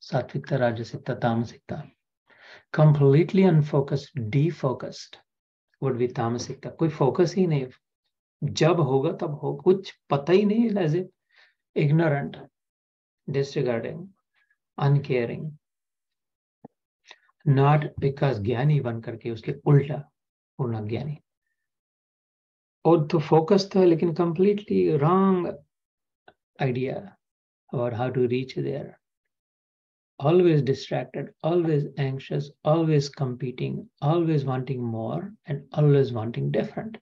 Speaker 1: सात्विकता राजसिकता तामसिकता। Completely unfocused defocused would be तामसिकता। कोई फोकस ही नहीं, जब होगा तब हो, कुछ पता ही नहीं, as a ignorant, disregarding, uncaring. Not because ज्ञानी बन करके उसके उल्टा पूर्ण ज्ञानी। और तो फोकस था लेकिन completely wrong idea about how to reach there. Always distracted, always anxious, always competing, always wanting more and always wanting different.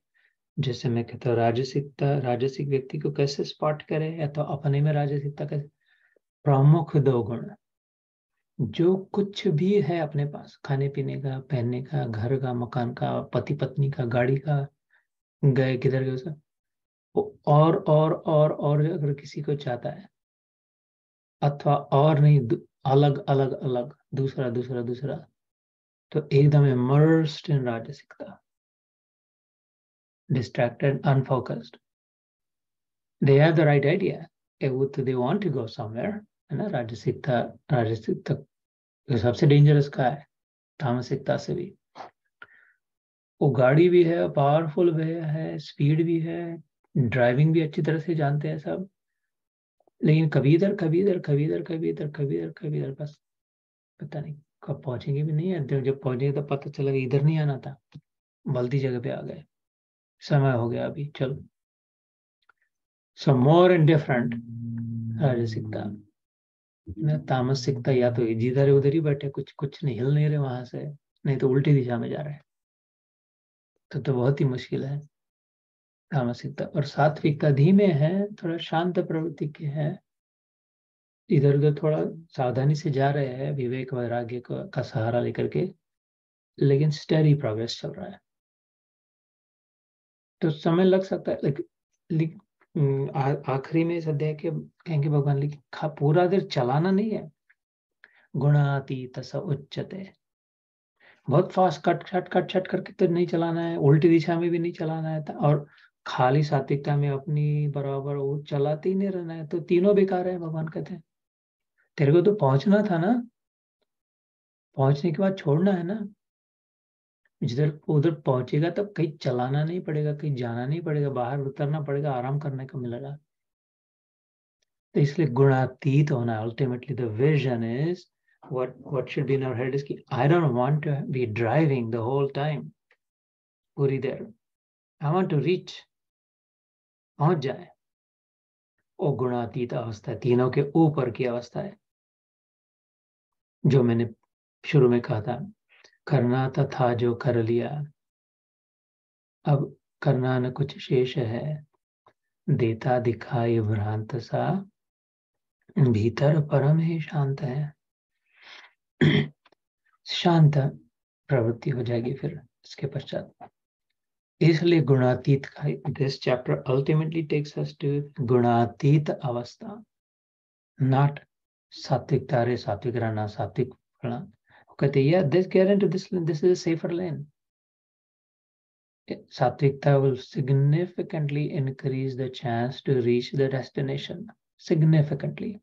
Speaker 1: जैसे मैं कहता हूँ राजसिक व्यक्ति को कैसे स्पॉट करें, या तो अपने में राजसिकता कैसे। प्रमुख 2 गुण, जो कुछ भी है अपने पास, खाने पीने का, पहनने का, घर का, मकान का, पति पत्नी का, गाड़ी का, गए किधर गए सब, और अगर किसी को चाहता है, अथवा और नहीं, अलग अलग अलग, दूसरा दूसरा दूसरा, तो एकदम इमर्स्ड इन राजसिकता, distracted, unfocused. They have the right idea, they want to go somewhere, है ना। राजसिकता जो सबसे डेंजरस का है, तामसिकता से भी। वो गाड़ी भी है, पावरफुल भी है, स्पीड भी है, ड्राइविंग भी अच्छी तरह से जानते हैं सब, लेकिन कभी इधर कभी इधर कभी इधर कभी इधर कभी इधर कभी इधर, बस पता नहीं कब पहुंचेंगे भी नहीं है। जब पहुंचेंगे तो पता चलेगा इधर नहीं आना था, गलती जगह पे आ गए, समय हो गया अभी, चलो। सो मोर एंड डिफरेंट राजसिकता ना, तामसिकता या तो जिधर उधर ही बैठे, कुछ कुछ नहीं, हिल नहीं रहे वहां से, नहीं तो उल्टी दिशा में जा रहे हैं, तो बहुत ही मुश्किल है तामसिकता। और सात्विकता धीमे है, थोड़ा शांत प्रवृत्ति के है, इधर उधर थोड़ा सावधानी से जा रहे हैं, विवेक वैराग्य का सहारा लेकर के, लेकिन स्टेडी प्रोग्रेस चल रहा है। तो समय लग सकता है, आखिरी में इस अध्याय के कहेंगे भगवान, लेकिन पूरा देर चलाना नहीं है। गुणातीत स उच्चते, बहुत फास्ट कट करके तो नहीं चलाना है, उल्टी दिशा में भी नहीं चलाना है, और खाली सात्विकता में अपनी बराबर वो चलाते ही नहीं रहना है, तो तीनों बेकार है। भगवान कहते हैं तेरे को तो पहुंचना था ना, पहुंचने के बाद छोड़ना है ना। जिधर उधर पहुंचेगा तब कहीं चलाना नहीं पड़ेगा, कहीं जाना नहीं पड़ेगा, बाहर उतरना पड़ेगा, आराम करने को मिलेगा। तो इसलिए गुणातीत होना, ultimately the vision is what should be in our head is कि I don't want to be driving the whole time पूरी देर, I want to reach, पहुंच जाए। वो गुणातीत अवस्था है, तीनों के ऊपर की अवस्था है। जो मैंने शुरू में कहा था, करना था जो कर लिया, अब करना न कुछ शेष है, देता दिखाई भ्रांत सा, भीतर परम ही शांत है। शांत प्रवृत्ति हो जाएगी फिर इसके पश्चात। इसलिए गुणातीत का this chapter ultimately takes us to गुणातीत अवस्था, नॉट सात्विक तारे, सात्विक रहना, सात्विक फलना। कहते हैं this get into this is a safer lane. Satvikta will significantly increase the chance to reach the destination. Significantly.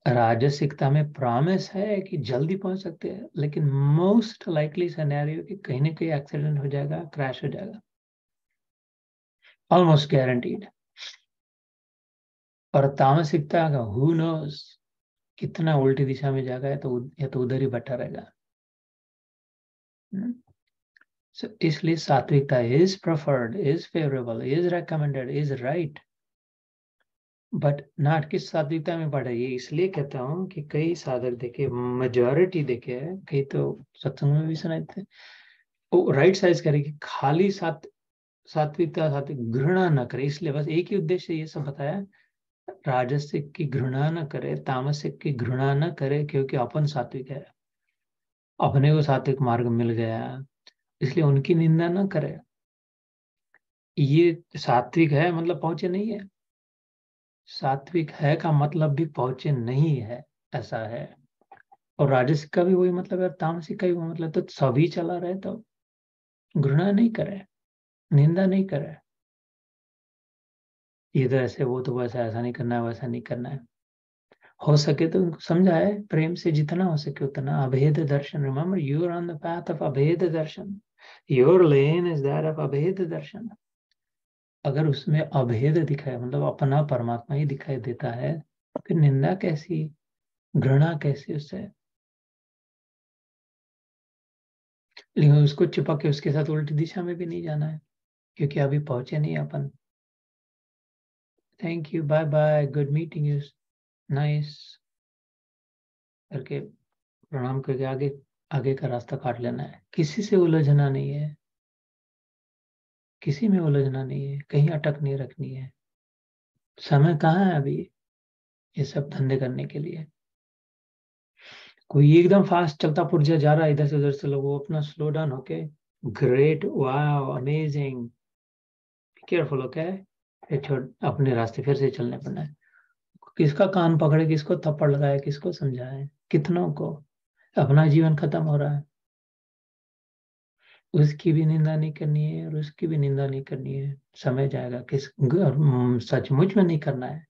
Speaker 1: राजसिकता में प्रॉमिस है कि जल्दी पहुंच सकते हैं, लेकिन मोस्ट लाइकली सिनेरियो कि कहीं ना कहीं एक्सीडेंट हो जाएगा, क्रैश हो जाएगा, ऑलमोस्ट गारंटीड। और तामसिकता का हु नोस कितना उल्टी दिशा में जाएगा, या तो उधर ही बैठा रहेगा। So, इसलिए सात्विकता is preferred, is favourable, is recommended, is right, but not किस सात्विकता में पढ़ा। ये इसलिए कहता हूँ कि कई साधक देखे, मेजॉरिटी देखे, कई तो सत्संग में भी सुनाए थे, वो राइट साइज करे कि खाली सात्विकता, सात्विक घृणा न करे। इसलिए बस एक ही उद्देश्य ये सब बताया, राजसिक की घृणा न करे, तामसिक की घृणा न करे, क्योंकि अपन सात्विक है, अपने को सात्विक मार्ग मिल गया, इसलिए उनकी निंदा न करे। ये सात्विक है मतलब पहुंचे नहीं है, सात्विक है का मतलब भी पहुंचे नहीं है, ऐसा है। और राजसिक का भी वही मतलब है, तामसिक का भी वही मतलब, तो सभी चला रहे तो घृणा नहीं करे, निंदा नहीं करे, ये तो ऐसे, वो तो वैसा, ऐसा नहीं करना है, वैसा नहीं करना है। हो सके तो उनको समझाए प्रेम से, जितना हो सके उतना। अभेद दर्शन, remember you are on the path of अभेद दर्शन, your lane is that of अभेद दर्शन। अगर उसमें अभेद दिखाए, मतलब अपना परमात्मा ही दिखाई देता है, फिर निंदा कैसी, घृणा कैसी उससे। लेकिन उसको छिपा के उसके साथ उल्टी दिशा में भी नहीं जाना है, क्योंकि अभी पहुंचे नहीं अपन। Thank you, bye bye, good meeting you, nice करके प्रणाम करके आगे आगे का रास्ता काट लेना है। किसी से उलझना नहीं है, किसी में उलझना नहीं है, कहीं अटक नहीं रखनी है। समय कहाँ है अभी ये सब धंधे करने के लिए। कोई एकदम फास्ट चलता पुर्जा जा रहा है इधर से उधर से, लोग वो अपना स्लो डाउन होके, great, wow, amazing, careful, okay, फिर छोड़, अपने रास्ते फिर से चलने पड़ना है। किसका कान पकड़े, किसको थप्पड़ लगाए, किसको समझाए, कितनों को। अपना जीवन खत्म हो रहा है, उसकी भी निंदा नहीं करनी है और उसकी भी निंदा नहीं करनी है। समय जाएगा, सचमुच में नहीं करना है।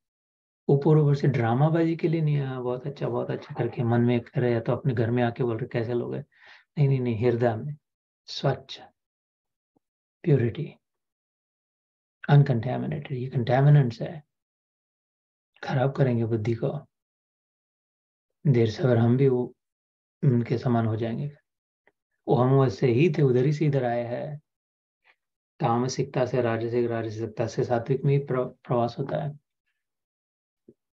Speaker 1: ऊपर ऊपर से ड्रामाबाजी के लिए नहीं है, बहुत अच्छा करके मन में करे, या तो अपने घर में आके बोल रहे कैसे लोग हैं। नहीं नहीं नहीं, हृदय में स्वच्छ, प्योरिटी, अनकंटेमिनेटेड। ये कंटेमिनेंट्स है, खराब करेंगे बुद्धि को। देर से अगर हम भी वो उनके समान हो जाएंगे, वो हम वैसे ही थे, उधर ही से इधर आए हैं। तामसिकता से राजसिक, राजसिकता से सात्विक में ही प्रवास होता है।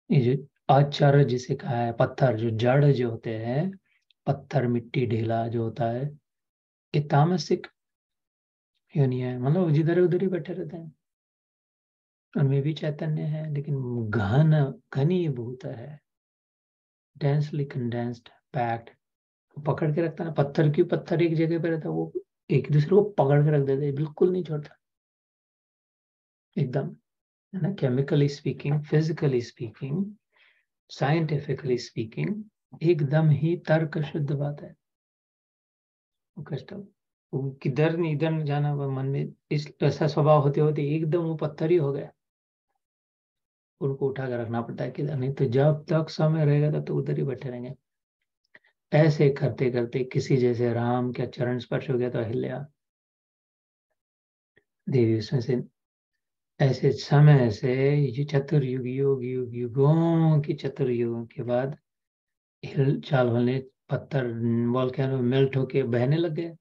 Speaker 1: ये जो आचार्य जिसे कहा है, पत्थर जो जड़ जो होते हैं, पत्थर मिट्टी ढेला जो होता है, ये तामसिक योनि है। मतलब जिधर उधर ही बैठे रहते हैं, उनमें भी चैतन्य है, लेकिन घनी भूत है, डेंसली कंडेंस्ड, पैक्ड। पकड़ के रखता है ना, पत्थर की पत्थर एक जगह पे रहता है, वो एक दूसरे को पकड़ के रख देते हैं, बिल्कुल नहीं छोड़ता एकदम, है ना। Chemically speaking, physically speaking, scientifically speaking, एकदम ही तर्क शुद्ध बात है। वो कष्ट, वो किधर नहीं इधर नहीं जाना, वो मन में इस ऐसा स्वभाव होते होते एकदम वो पत्थर ही हो गया। उनको उठा कर रखना पड़ता है किधर, नहीं तो जब तक समय रहेगा तब तो उधर ही बैठे रहेंगे। ऐसे करते करते किसी जैसे राम का चरण स्पर्श हो गया तो अहिल्या देवी उसमें से ऐसे समय से ये चतुर्युग युगों की चतुर्युगों के बाद हिल चाल होने, पत्थर वॉल्केनो मेल्ट होके बहने लग गए।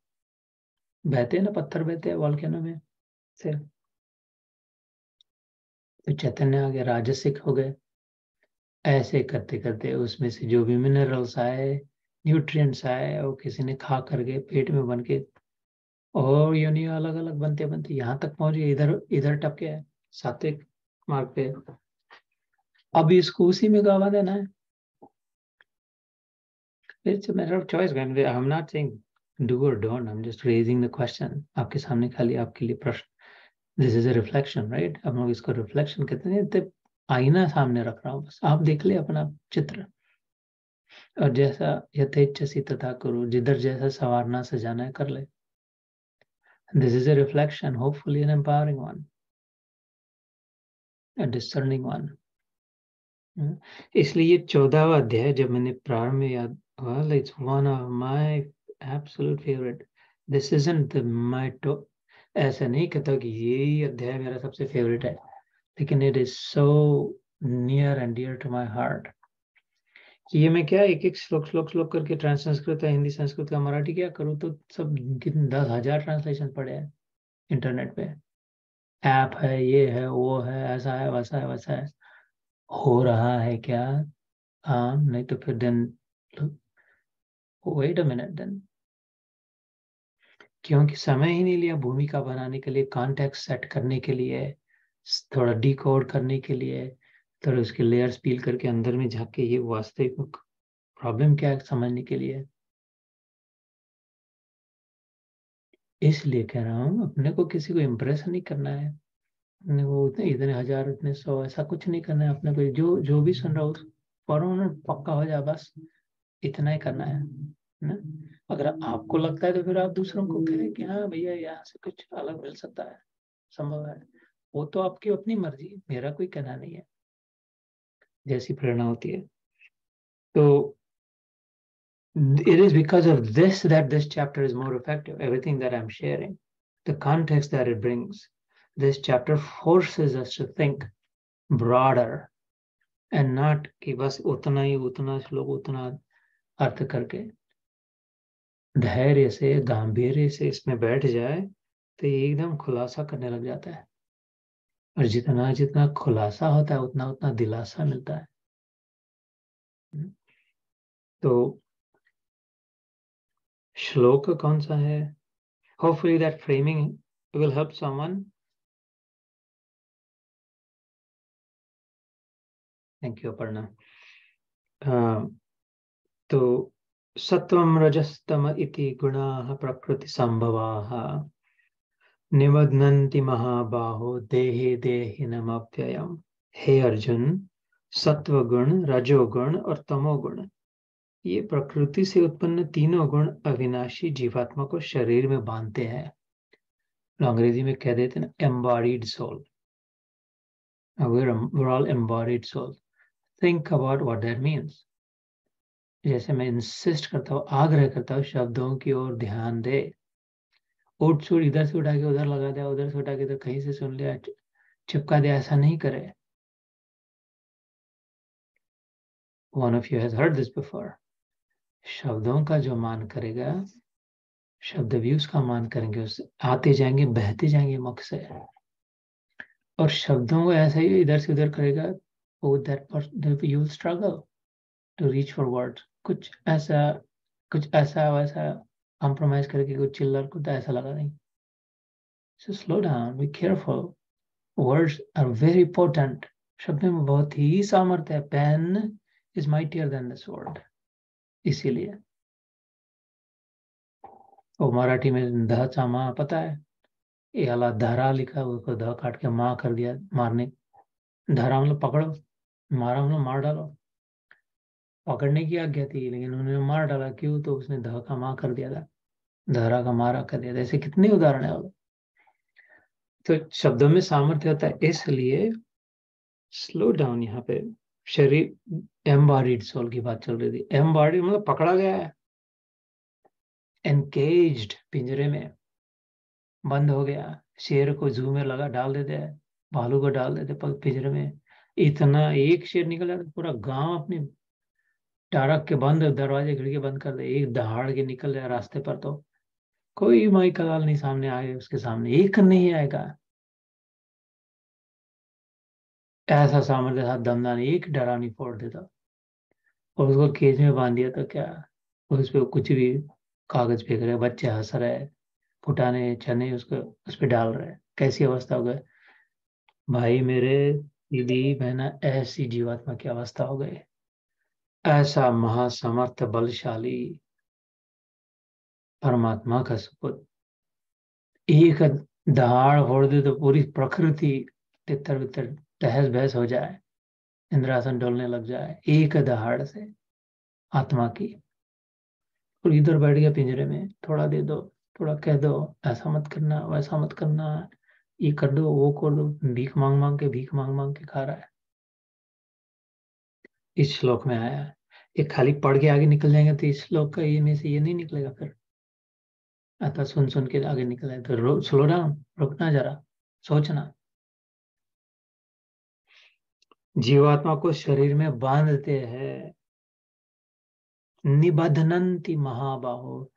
Speaker 1: बहते हैं ना, पत्थर बहते हैं वॉल्केनो में से, तो चैतन्य आ गया, राजसिक हो गए। ऐसे करते करते उसमें से जो भी मिनरल्स आए, न्यूट्रिएंट्स आए, वो किसी ने खा करके पेट में बन के और योनि अलग अलग बनते बनते यहाँ तक पहुंच गए, इधर इधर टपके है सात्विक मार्ग पे। अब इसको उसी में गवा देना है। It's a matter of choice. I'm not saying do or don't. I'm just raising the question. आपके सामने खाली आपके लिए प्रश्न। This is a reflection, right? हम लोग इसको reflection कहते हैं। तो आईना सामने रख रहा हूँ, बस आप देख ले अपना चित्र, और जैसा यथेच्छसी तथा करो, जिधर जैसा संवारना सजाना है कर ले। This is a reflection, hopefully an empowering one, a discerning one. इसलिए ये 14वां अध्याय जब मैंने प्रारंभ में याद हुआ, it's one of my absolute favorite. This isn't my top. ऐसा नहीं कहता कि यही अध्याय मेरा सबसे फेवरेट है, लेकिन it is so near and dear to my heart. कि ये मैं क्या एक एक श्लोक श्लोक श्लोक करके संस्कृत का हिंदी, संस्कृत का मराठी क्या करूँ, तो सब कितने 10,000 ट्रांसलेशन पड़े हैं इंटरनेट पे। ऐप है, ये है, वो है, ऐसा है, वैसा है, वैसा है। हो रहा है क्या? हाँ, नहीं तो फिर then wait a minute then, क्योंकि समय ही नहीं लिया भूमिका बनाने के लिए, कॉन्टेक्स्ट सेट करने के लिए, थोड़ा डिकोड करने के लिए, थोड़ा उसके लेयर्स पील करके अंदर में झांक के ये वास्तविक प्रॉब्लम क्या है समझने के लिए। इसलिए कह रहा हूँ, अपने को किसी को इम्प्रेस नहीं करना है, अपने को इतने हजार इतने 100 ऐसा कुछ नहीं करना है। अपने को जो जो भी सुन रहा हो परमानेंट पक्का हो जाए, बस इतना ही करना है ना। अगर आपको लगता है तो फिर आप दूसरों को कहें कि हाँ भैया यहाँ से कुछ अलग मिल सकता है, संभव है, वो तो आपकी अपनी मर्जी, मेरा कोई कहना नहीं है, जैसी प्रेरणा होती है। तो it is because of this that this chapter is more effective. Everything that I'm sharing, the context that it brings, this chapter forces us to think broader and not कि बस उतना ही उतना श्लोक उतना अर्थ करके, धैर्य से गांभीर्य से इसमें बैठ जाए तो ये एकदम खुलासा करने लग जाता है। और जितना जितना खुलासा होता है उतना उतना दिलासा मिलता है। तो श्लोक कौन सा है? Hopefully that framing will help someone. Thank you, Aparna. तो सत्वं रजस्तम इति गुणाः प्रकृति संभवाः निबध्नन्ति महाबाहो देहे देहिनमव्ययम्। हे अर्जुन, सत्वगुण, रजोगुण और तमोगुण, ये प्रकृति से उत्पन्न तीनों गुण अविनाशी जीवात्मा को शरीर में बांधते हैं। अंग्रेजी में कह देते हैं ना, embodied soul. We're all embodied soul. Think about what that means. जैसे मैं इंसिस्ट करता हूँ, आग्रह करता हूँ, शब्दों की ओर ध्यान दे। उठ छूट इधर से उठा के उधर लगा दिया, उधर से उठा के इधर कहीं से सुन लिया, चिपका दिया, ऐसा नहीं करे। One of you has heard this before. शब्दों का जो मान करेगा, शब्द भी उसका मान करेंगे, उससे आते जाएंगे, बहते जाएंगे मुख से। और शब्दों को ऐसा ही इधर से उधर करेगा, oh, that you will struggle to reach for words. कुछ ऐसा वैसा कॉम्प्रोमाइज करके कुछ चिल्लर को तो ऐसा लगा नहीं। So slow down, be careful. Words are very potent. शब्द में बहुत ही सामर्थ्य है। Pen is mightier than the sword. इसीलिए वो मराठी में ध चा माँ पता है, ये वाला धरा लिखा, उसको ध काट के माँ कर दिया, मारने। धरा मतलब पकड़ो, मारा मतलब मार डालो। पकड़ने की आज्ञा थी लेकिन उन्होंने मार डाला, क्यों? तो उसने ध का माँ कर दिया था, धरा का मारा कर दिया था। ऐसे कितने उदाहरण है वाले। तो शब्दों में सामर्थ्य होता है, इसलिए स्लो डाउन। यहाँ पे शरीर एम्बॉडीड सोल की बात चल रही थी। एम्बॉडीड मतलब पकड़ा गया है, एनकेज्ड, पिंजरे में बंद हो गया। शेर को जू में लगा डाल देते, भालू को डाल देते पिंजरे में। इतना एक शेर निकला तो पूरा गांव अपनी टारक के बंद, दरवाजे खिड़की बंद कर दे, एक दहाड़ के निकल जाए रास्ते पर तो कोई माई कलाल नहीं सामने आए, उसके सामने एक नहीं आएगा। ऐसा सामने साथ दमदान एक डरा नहीं फोड़ देता। और उसको केज में बांध दिया तो क्या, उस पर कुछ भी कागज फेंक रहे, बच्चे हंस रहे, फुटाने चने उसको उस पर डाल रहे, कैसी अवस्था हो गई भाई मेरे। दीदी बहना, ऐसी जीवात्मा की अवस्था हो गई। ऐसा महासमर्थ बलशाली परमात्मा का सुपुत्र एक दहाड़ फोड़ दे तो पूरी प्रकृति तितर बितर तहस बहस हो जाए, इंद्रासन डोलने लग जाए एक दहाड़ से आत्मा की। और इधर बैठ गया पिंजरे में, थोड़ा दे दो, थोड़ा कह दो, ऐसा मत करना वैसा मत करना, ये कर दो वो कर दो, भीख मांग मांग के खा रहा है। इस श्लोक में आया है। ये खाली पढ़ के आगे निकल जाएंगे तो इस श्लोक का ये में से ये नहीं निकलेगा फिर। अतः सुन सुन के आगे निकले तो स्लो डाउन, रुकना जरा, सोचना। जीवात्मा को शरीर में बांधते हैं, निबधनंति महाबाहो।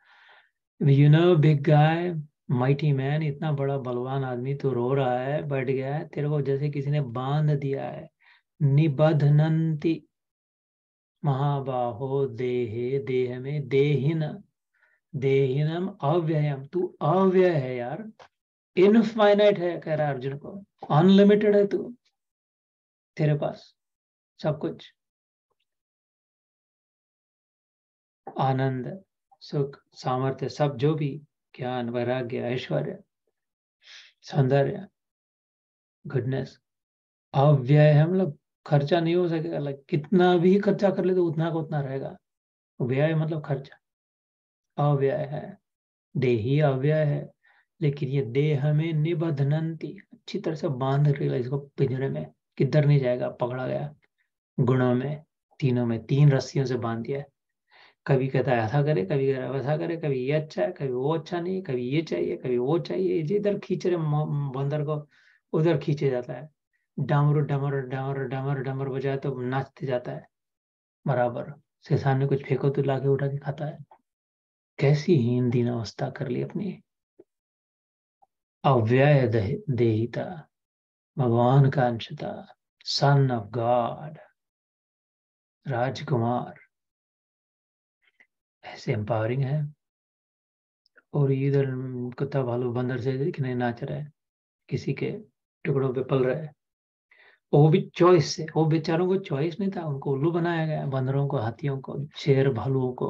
Speaker 1: You know big guy, mighty man, इतना बड़ा बलवान आदमी तो रो रहा है, बैठ गया है, तेरे को जैसे किसी ने बांध दिया है। निबधनंति महाबाहो देहे, देह में, देहिन, देहिनम अव्ययम, तू अव्यय है यार, इनफाइनाइट है, कह रहा है अर्जुन को, अनलिमिटेड है तू, तेरे पास सब कुछ, आनंद, सुख, सामर्थ्य, सब जो भी, ज्ञान, वैराग्य, ऐश्वर्य, सौंदर्य, गुडनेस, अव्यय है, मतलब खर्चा नहीं हो सकेगा। लाइक कितना भी खर्चा कर ले तो उतना का उतना रहेगा। व्यय मतलब खर्चा, अव्यय है। देही अव्यय है, लेकिन ये देह में निबधनंती, अच्छी तरह से बांध रहेगा इसको पिंजरे में, किधर नहीं जाएगा, पकड़ा गया गुणों में, तीनों में, तीन रस्सियों से बांध दिया है। कभी कहता है ऐसा करे, कभी कहता है वैसा करे, कभी ये अच्छा है, कभी वो अच्छा नहीं, कभी ये चाहिए, कभी वो चाहिए, इधर खींच रहे बंदर को, उधर खींचे जाता है। डमरू डमर डमर डमर डमर बजाए तो नाचते जाता है बराबर से, सामने कुछ फेंको तो लाके उठा के खाता है। कैसी हीन दीन अवस्था कर ली अपनी। अव्यय देहिता, भगवान का अंशता, सन ऑफ गॉड, राजकुमार, ऐसे एम्पावरिंग है। और इधर कुत्ता भालू बंदर से दिखने नाच रहा है, किसी के टुकड़ों पे पल रहा है। वो भी चॉइस से, वो बेचारों को चॉइस नहीं था, उनको उल्लू बनाया गया, बंदरों को, हाथियों को, शेर भालुओं को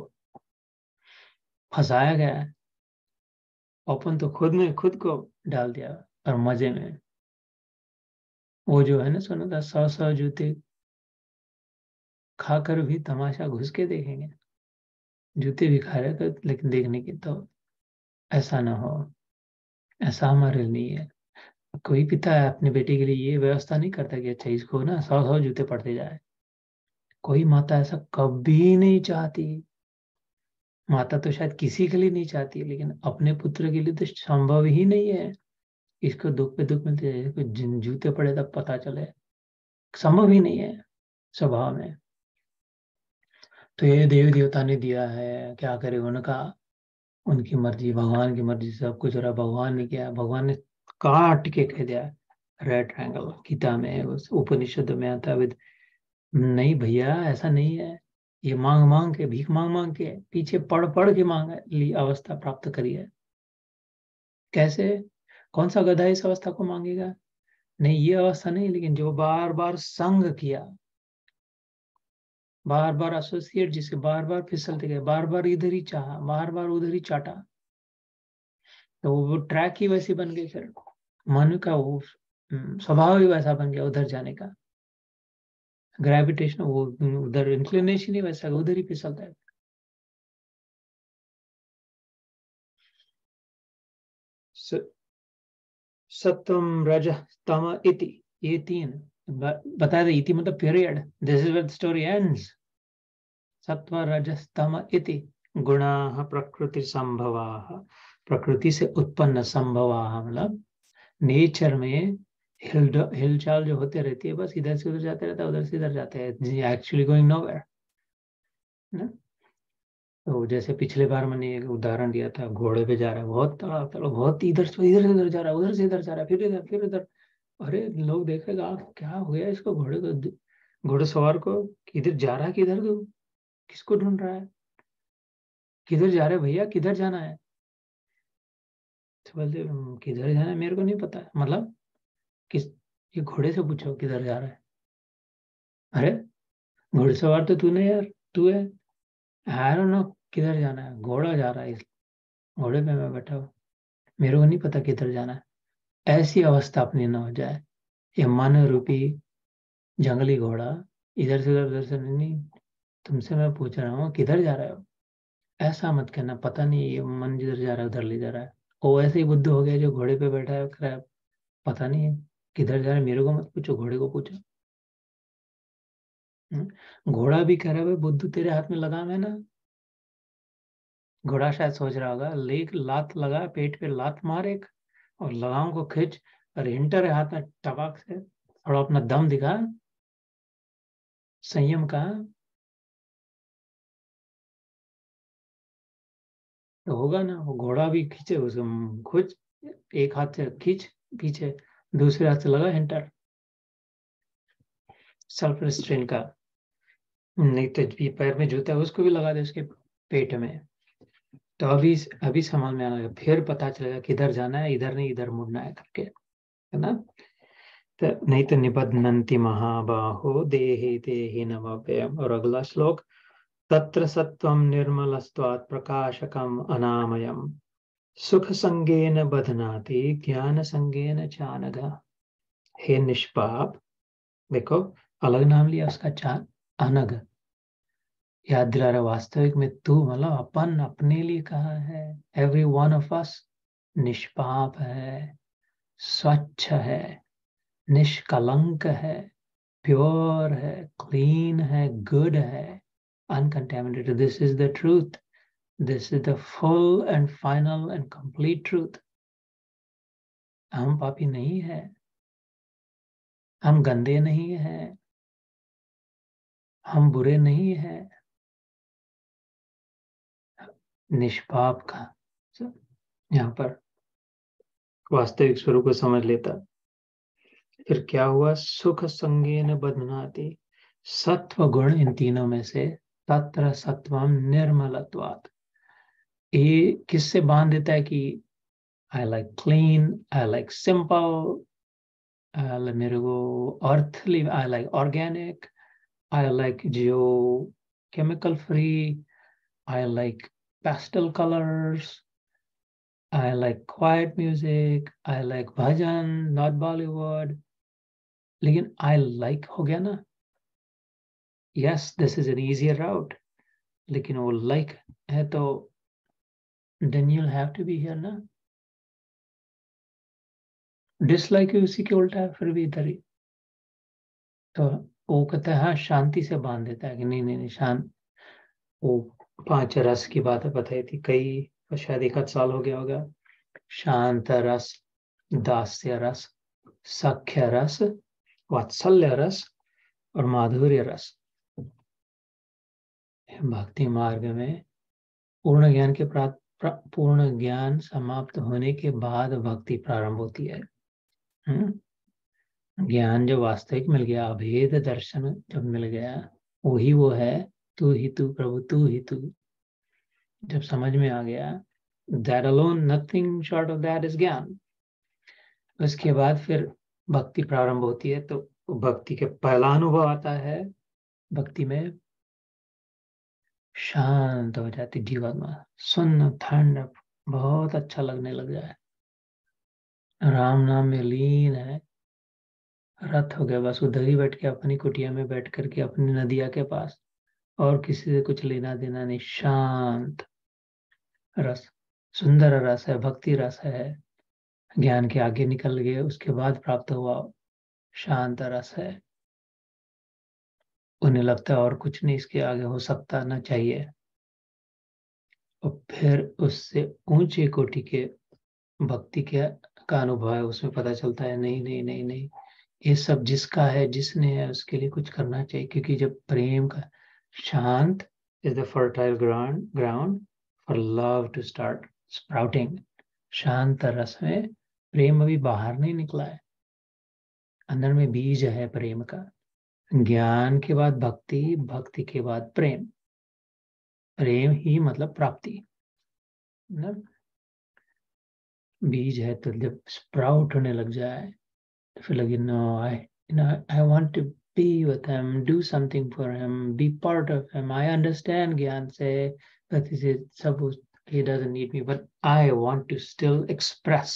Speaker 1: फंसाया गया है। अपन तो खुद में खुद को डाल दिया, और मजे में। वो जो है ना, सुना था, 100 जूते खाकर भी तमाशा घुस के देखेंगे। जूते भी खा रहे थे लेकिन देखने की तो, ऐसा ना हो, ऐसा हमारे लिए नहीं है। कोई पिता है अपने बेटे के लिए ये व्यवस्था नहीं करता कि अच्छा इसको ना 100 जूते पड़ते जाए। कोई माता ऐसा कभी नहीं चाहती। माता तो शायद किसी के लिए नहीं चाहती, लेकिन अपने पुत्र के लिए तो संभव ही नहीं है। इसको दुख पे दुख मिलते जाए, इसको जूते पड़े तब पता चले, संभव ही नहीं है स्वभाव में। तो ये देवी देवता ने दिया है, क्या करे उनका, उनकी मर्जी, भगवान की मर्जी से सब कुछ हो रहा है। भगवान ने किया, भगवान ने काट के कह दिया, रेड ट्रायंगल गीता में, उस उपनिषद में आता है। नहीं भैया, ऐसा नहीं है। ये मांग मांग के, भीख मांग मांग के, पीछे पढ़ पढ़ के मांग ली, अवस्था प्राप्त करी है। कैसे, कौन सा गधा इस अवस्था को मांगेगा? नहीं, ये अवस्था नहीं, लेकिन जो बार बार संग किया, बार बार एसोसिएट, जिसके बार बार फिसलते गए, बार बार इधर ही चाहा, बार बार उधर ही चाटा, तो वो ट्रैक ही वैसी बन गई फिर। मन का वो स्वभाव ही वैसा बन गया उधर जाने का, ग्रेविटेशन, वो उधर इंक्लिनेशन ही वैसा, उधर ही फिसलता है। सत्वम रजः तम इति, ये तीन बता दे। इति मतलब period, this is where the story ends. सत्व रजस्तम इति, गुणाः प्रकृति संभवाः, प्रकृति से उत्पन्न संभवाः मतलब नेचर में हिलचाल जो होते रहती है, बस इधर से उधर जाते रहता है, उधर से इधर जाते हैं, एक्चुअली गोइंग नोवेयर ना। तो जैसे पिछले बार मैंने एक उदाहरण दिया था, घोड़े पे जा रहा है, बहुत तड़ा तड़ा, बहुत इधर से इधर जा रहा है, उधर से इधर जा रहा है, फिर इधर। अरे लोग देखेगा क्या हो गया इसको, घोड़े को, घोड़सवार को, किधर जा रहा है, किधर को, किसको ढूंढ रहा है, किधर जा रहे भैया, किधर जाना है?" तो बोलते किधर जाना है मेरे को नहीं पता है, मतलब किस, ये घोड़े से पूछो किधर जा रहा है। अरे घुड़सवार तो तूने यार, तू है, आई डोंट नो किधर जाना है, घोड़ा जा रहा है, इस घोड़े पे मैं बैठा हूँ, मेरे को नहीं पता किधर जाना है। ऐसी अवस्था अपनी ना हो जाए, ये मन रूपी जंगली घोड़ा उधर से नहीं, तुमसे मैं पूछ रहा हूँ किधर जा रहे हो, ऐसा मत कहना, पता नहीं ये मन जिधर जा रहा है उधर ले जा रहा है। वो ऐसे ही बुद्ध हो गया जो घोड़े पे बैठा है, कह रहा है पता नहीं है किधर जा रहा है, मेरे को मत पूछो, घोड़े को पूछो। घोड़ा भी कह रहा है भाई बुद्ध तेरे हाथ में लगाम है ना। घोड़ा शायद सोच रहा होगा, लेक लात लगा, पेट पे लात मार एक, और लगाम को खींच, और हिंटर है हाथ में, टबाक से थोड़ा अपना दम दिखा, संयम का, तो होगा ना। वो घोड़ा भी खींचे उसको, खुद एक हाथ से खींच पीछे, दूसरे हाथ से लगा हिंटर, सेल्फ रिस्ट्रेन का। नहीं तो ये पैर में जूता है उसको भी लगा दे उसके पेट में, तो अभी अभी समझ में आने लगा, फिर पता चलेगा किधर जाना है, इधर नहीं इधर मुड़ना है करके, है ना। तो नहीं तो निबध्नन्ति महाबाहो देहे देहे नमव्ययम्। और अगला श्लोक, तत्र सत्वं निर्मलस्त्वात् प्रकाशकम् अनामयम् सुख संगेन बध्नाति ज्ञान संगेन चानघ। हे निष्पाप, देखो अलग नाम लिया उसका, चान, अनग, याद दिला रहा, वास्तविक में तू मतलब अपन अपने लिए कहा है, एवरी वन ऑफ अस निष्पाप है, स्वच्छ है, निष्कलंक है, प्योर है, क्लीन है, गुड है, uncontaminated. This is the truth, this is the full and final and complete truth. हम पापी नहीं है, हम गंदे नहीं हैं, हम बुरे नहीं हैं, निष्पाप का यहाँ पर वास्तविक स्वरूप को समझ लेता। फिर क्या हुआ, सुख संगेन बध्नाति, सत्व गुण इन तीनों में से, तत्र सत्वम निर्मलत्वात्, ये किससे बांध देता है कि I like clean, I like simple, मेरे को earthly, I like organic, I like जो chemical free, I like pastel colours, I like quiet music, I like bhajan not Bollywood. लेकिन आई लाइक हो गया ना, yes this is an easier route, लेकिन वो like है तो then you have to be here ना। डिसलाइक उसी के उल्टा है, फिर भी इधर ही। तो वो कहता है हाँ, शांति से बांध देता है कि नहीं नहीं नहीं, शांत। वो 5 रस की बात बताई थी, कई शायद 1 आध साल हो गया होगा। शांत रस, दास्य रस, सख्य रस, वात्सल्य रस और माधुर्य रस। भक्ति मार्ग में पूर्ण ज्ञान के पूर्ण ज्ञान समाप्त होने के बाद भक्ति प्रारंभ होती है। ज्ञान जो वास्तविक मिल गया, अभेद दर्शन जब मिल गया, वही वो है, तू ही तू प्रभु, तू ही तू, जब समझ में आ गया, that alone, nothing short of that is ज्ञान। उसके बाद फिर भक्ति प्रारंभ होती है। तो भक्ति के पहला अनुभव आता है, भक्ति में शांत हो जाती जीवात्मा, सुन्न ठंड, बहुत अच्छा लगने लग जाए, राम नाम में लीन है, रथ हो गया, बस उधर ही बैठ के अपनी कुटिया में बैठ करके अपनी नदिया के पास, और किसी से कुछ लेना देना नहीं, शांत रस, सुंदर रस है, भक्ति रस है, ज्ञान के आगे निकल गए, उसके बाद प्राप्त हुआ शांत रस है। उन्हें लगता है और कुछ नहीं इसके आगे हो सकता, ना चाहिए। और फिर उससे ऊंचे कोटि के भक्ति के का अनुभव है, उसमें पता चलता है नहीं नहीं नहीं नहीं, ये सब जिसका है, जिसने है, उसके लिए कुछ करना चाहिए। क्योंकि जब प्रेम का शांत is the fertile ground for love to start sprouting. शांत रस में प्रेम अभी बाहर नहीं निकला है, अंदर में बीज है प्रेम का। ज्ञान के बाद भक्ति, भक्ति के बाद प्रेम, प्रेम ही मतलब प्राप्ति ना। बीज है तो जब स्प्राउट होने लग जाए तो फिर लगे no I want to be with him, do something for him, be part of him. I understand ज्ञान से that is it, सब he doesn't need me, but I want to still express.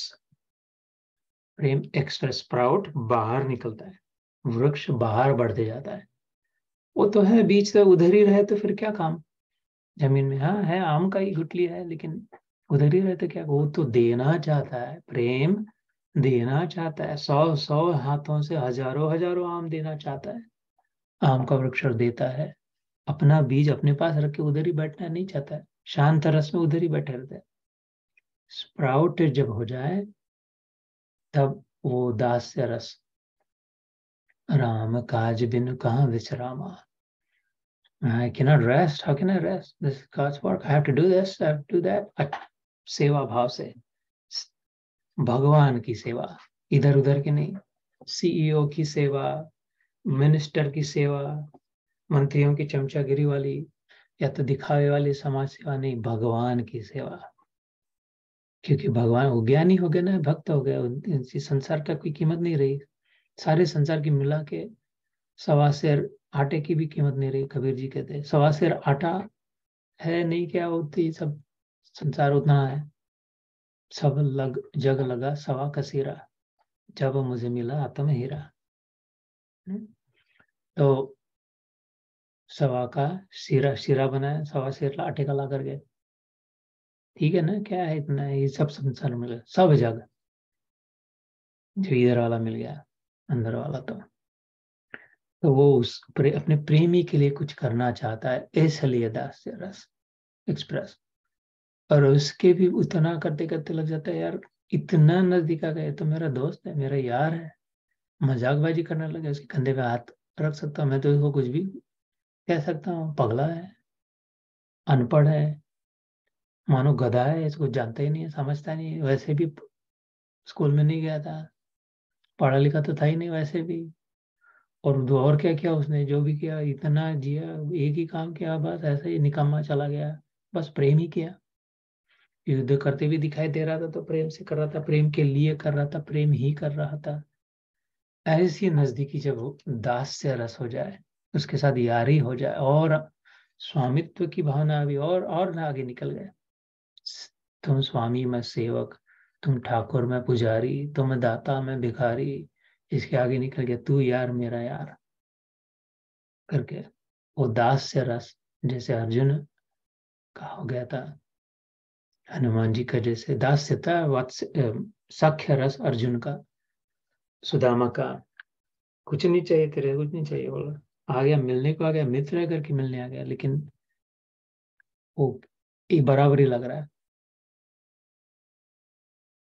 Speaker 1: Prem express, sprout बाहर निकलता है, वृक्ष बाहर बढ़ते जाता है। वो तो है बीज से उधर ही रहे तो फिर क्या काम। जमीन में हाँ है, आम का ही गुठली है, लेकिन उधर ही रहे तो क्या। वो तो देना चाहता है, प्रेम देना चाहता है, 100 हाथों से हजारों हजारों आम देना चाहता है। आम का वृक्ष देता है, अपना बीज अपने पास रख के उधर ही बैठना नहीं चाहता है, शांत रस में उधर ही बैठे रहता है। स्प्राउट जब हो जाए तब वो दास्य रस, राम काज बिन कहाँ विश्रामा। I cannot rest. How can I rest? This is God's work. I have to do this. I have to do that. सेवा भाव से, भगवान की सेवा, इधर उधर की नहीं। सीईओ की सेवा, मिनिस्टर की सेवा, मंत्रियों की चमचागिरी वाली या तो दिखावे वाली समाज सेवा नहीं, भगवान की सेवा। क्योंकि भगवान वो ज्ञानी हो गया ना, भक्त हो गया, इनसे संसार का कोई कीमत नहीं रही। सारे संसार की मिला के 1.25 सेर आटे की भी कीमत नहीं रही। कबीर जी कहते हैं 1.25 सेर आटा है नहीं, क्या होती सब संसार उतना है। सब जग लगा 1.25 का सिरा, जब मुझे मिला आत्म हीरा। तो 1.25 का सिरा बनाया, 1.25 सेर आटे का ला करके, ठीक है ना, क्या है इतना, ये सब संसार मिला, सब जग जो इधर वाला मिल गया, अंदर वाला तो वो अपने प्रेमी के लिए कुछ करना चाहता है, इसलिए दास्य रस एक्सप्रेस। और उसके भी उतना करते करते लग जाता है यार, इतना नजदीक आ गया, तो मेरा दोस्त है, मेरा यार है। मजाकबाजी करने लगे, उसके कंधे पे हाथ रख सकता हूँ मैं, तो इसको कुछ भी कह सकता हूँ, पगला है, अनपढ़ है, मानो गधा है, इसको जानता ही नहीं है, समझता नहीं है। वैसे भी स्कूल में नहीं गया था, पढ़ा लिखा तो था ही नहीं वैसे भी। और क्या किया उसने, जो भी किया इतना जिया, एक ही काम किया, बस ऐसे ही निकम्मा चला गया, बस प्रेम ही किया। युद्ध करते भी दिखाई दे रहा था तो प्रेम से कर रहा था, प्रेम के लिए कर रहा था, प्रेम ही कर रहा था। ऐसी नजदीकी जब दास से रस हो जाए, उसके साथ यारी हो जाए, और स्वामित्व की भावना भी और आगे निकल गए। तुम स्वामी मैं सेवक, तुम ठाकुर मैं पुजारी, तुम दाता मैं भिखारी, इसके आगे निकल गया तू यार मेरा यार करके। वो दास से रस, जैसे अर्जुन का हो गया था, हनुमान जी का जैसे दास्य था, साख्य रस अर्जुन का, सुदामा का, कुछ नहीं चाहिए तेरे, कुछ नहीं चाहिए, बोला आ गया मिलने को, आ गया मित्र है करके मिलने आ गया, लेकिन वो एक बराबरी लग रहा है,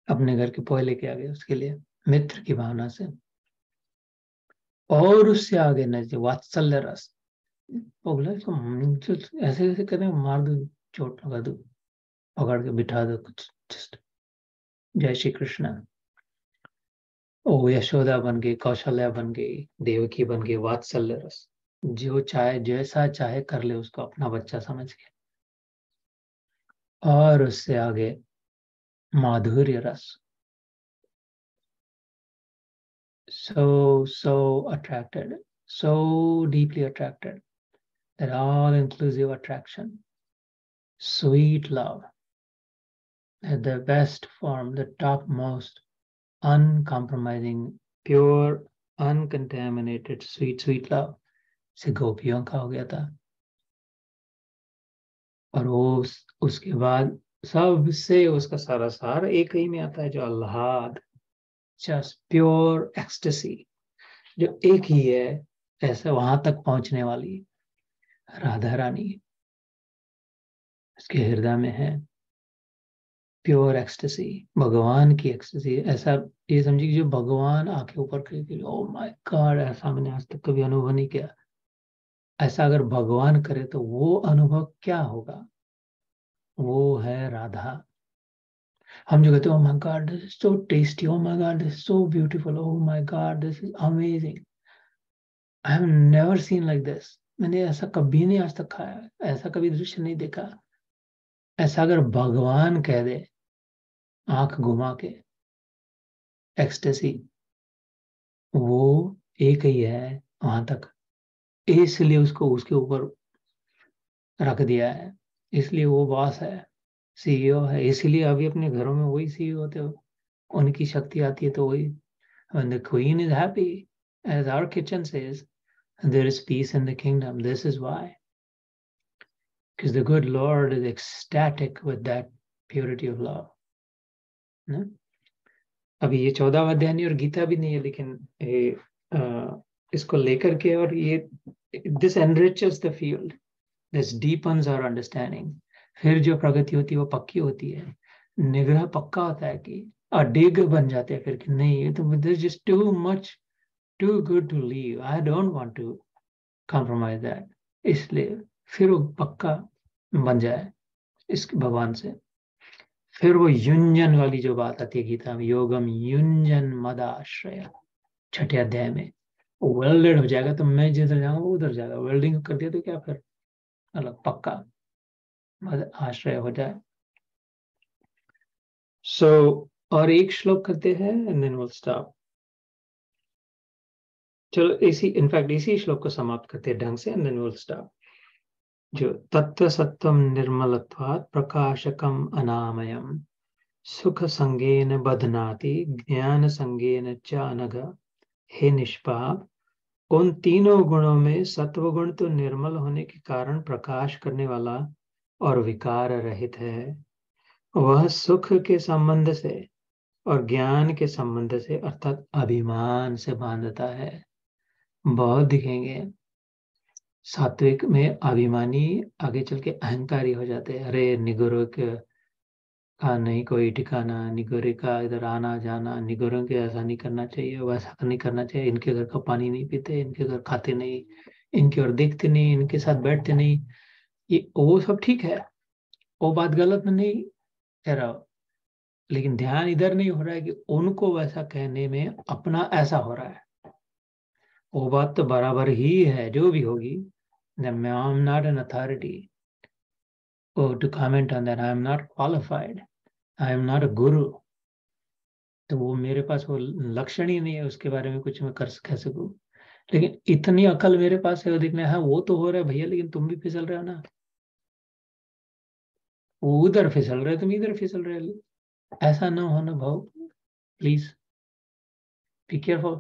Speaker 1: अपने घर के पोहे लेके आ गए उसके लिए, मित्र की भावना से। और उससे आगे नजदीक वात्सल्य रस, वो बोला इसको ऐसे ऐसे कहते मार दो, चोट लगा दो, पकड़ के बिठा दो कुछ जस्ट। जय श्री कृष्ण। ओ यशोदा बन गई, कौशल्या बन गई, देवकी बन गई, वात्सल्य रस। जो चाहे जैसा चाहे कर ले उसको अपना बच्चा समझ के। और उससे आगे माधुर्य रस, so attracted, so deeply attracted, that all inclusive attraction, sweet love at the best form, the topmost, uncompromising, pure, uncontaminated, sweet love से गोपियों का हो गया था। और वो उसके बाद सबसे उसका सारा सार एक ही में आता है, जो अल्लाह, जस्ट प्योर एक्सटेसी, जो एक ही है, ऐसे वहां तक पहुंचने वाली राधा रानी। उसके हृदय में है प्योर एक्सटेसी, भगवान की एक्सटेसी। ऐसा ये समझिए कि जो भगवान आके ऊपर के ओ माय गॉड, ऐसा मैंने आज तक कभी अनुभव नहीं किया। ऐसा अगर भगवान करे तो वो अनुभव क्या होगा? वो है राधा। हम जो कहते हैं, oh my God this is so tasty, oh my God this is so beautiful, oh my God this is amazing, I have never seen like this. मैंने ऐसा कभी नहीं आज तक खाया, ऐसा कभी दृश्य नहीं देखा। ऐसा अगर भगवान कह दे आंख घुमा के, एक्सटेसी, वो एक ही है वहां तक। इसलिए उसको उसके ऊपर रख दिया है, इसलिए वो बॉस है, सीईओ है। इसीलिए अभी अपने घरों में वही सीईओ होते हो, उनकी शक्ति आती है तो वही। When the queen is happy, as our kitchen says, there is peace in the kingdom. This is why. Because the good Lord is ecstatic with that purity of love. ना? अभी ये 14वां अध्याय नहीं और गीता भी नहीं है, लेकिन इसको लेकर के, और ये this enriches the field, this deepens our understanding. फिर जो प्रगति होती है वो पक्की होती है, निग्रह पक्का होता है कि अडिग बन जाते हैं फिर कि नहीं, ये तो this just too much, too good to leave, I don't want to compromise that. इसलिए फिर वो पक्का बन जाए इस भगवान से। फिर वो युंजन वाली जो बात आती है गीता में, योगम युंजन मदाश्रय, छठे अध्याय में, वो वेल्डेड हो जाएगा। तो मैं जिधर जाऊंगा वो उधर जाएगा, वेल्डिंग कर दिया तो क्या फिर अलग पक्का मद आश्रय हो जाए। सो और एक श्लोक करते हैं एंड देन विल स्टॉप। चलो इसी, इनफैक्ट इसी श्लोक को समाप्त करते हैं ढंग से एंड देन विल स्टॉप। जो तत्व सत्वम निर्मलत्वात् प्रकाशकम अनामयम सुख संगेन बधनाति ज्ञान संगेन च अनघ। हे निष्पाप, उन तीनों गुणों में सत्व गुण तो निर्मल होने के कारण प्रकाश करने वाला और विकार रहित है। वह सुख के संबंध से और ज्ञान के संबंध से अर्थात अभिमान से बांधता है। बहुत दिखेंगे सात्विक में अभिमानी, आगे चल के अहंकारी हो जाते हैं। अरे निगुरों का नहीं कोई ठिकाना, निगोरे का इधर आना जाना, निगोरों के ऐसा नहीं करना चाहिए, वैसा नहीं करना चाहिए, इनके घर का पानी नहीं पीते, इनके घर खाते नहीं, इनकी ओर देखते नहीं, इनके साथ बैठते नहीं। ये वो सब ठीक है, वो बात गलत में नहीं कह रहा हूं, लेकिन ध्यान इधर नहीं हो रहा है कि उनको वैसा कहने में अपना ऐसा हो रहा है। वो बात तो बराबर ही है जो भी होगी। I am not an authority to comment on that, I am not qualified, I am not a guru. तो वो मेरे पास वो लक्षण ही नहीं है उसके बारे में कुछ मैं कर कह सकूं। लेकिन इतनी अकल मेरे पास है, वो देखना है वो तो हो रहा है भैया, लेकिन तुम भी फिसल रहे हो ना, वो उधर फिसल रहे हो, तुम इधर फिसल रहे हो। ऐसा ना होना भाव, प्लीज बी केयरफुल।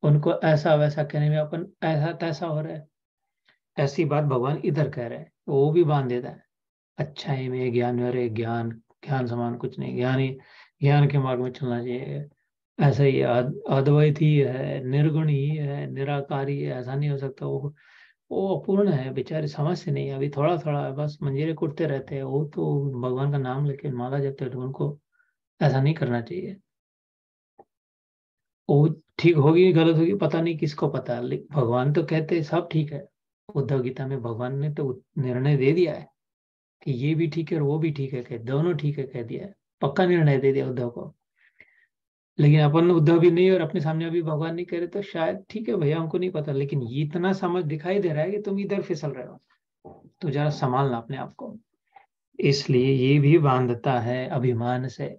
Speaker 1: उनको ऐसा वैसा कहने में अपन ऐसा तैसा हो रहा है, ऐसी बात भगवान इधर कह रहे हैं, वो भी बांध देता है। अच्छाई में ज्ञान में, अरे ज्ञान, ज्ञान समान कुछ नहीं, ज्ञान ही ज्ञान के मार्ग में चलना चाहिए। ऐसा ही अद्वैत ही है, निर्गुण ही है, निराकार ही है, ऐसा नहीं हो सकता। वो अपूर्ण है बेचारे, समझ से नहीं, अभी थोड़ा थोड़ा बस मंजीरे कुटते रहते हैं। वो तो भगवान का नाम लेके माला जपते हैं, तो उनको ऐसा नहीं करना चाहिए। वो ठीक होगी गलत होगी पता नहीं, किसको पता, लेकिन भगवान तो कहते हैं सब ठीक है। उद्धव गीता में भगवान ने तो निर्णय दे दिया है कि ये भी ठीक है और वो भी ठीक है, कह दोनों ठीक है कह दिया है, पक्का निर्णय दे दिया उद्धव को। लेकिन अपन उद्धव भी नहीं और अपने सामने अभी भगवान नहीं कह रहे, तो शायद ठीक है भैया हमको नहीं पता, लेकिन ये इतना समझ दिखाई दे रहा है कि तुम इधर फिसल रहे हो, तो जरा संभालना अपने आप को। इसलिए ये भी बांधता है अभिमान से।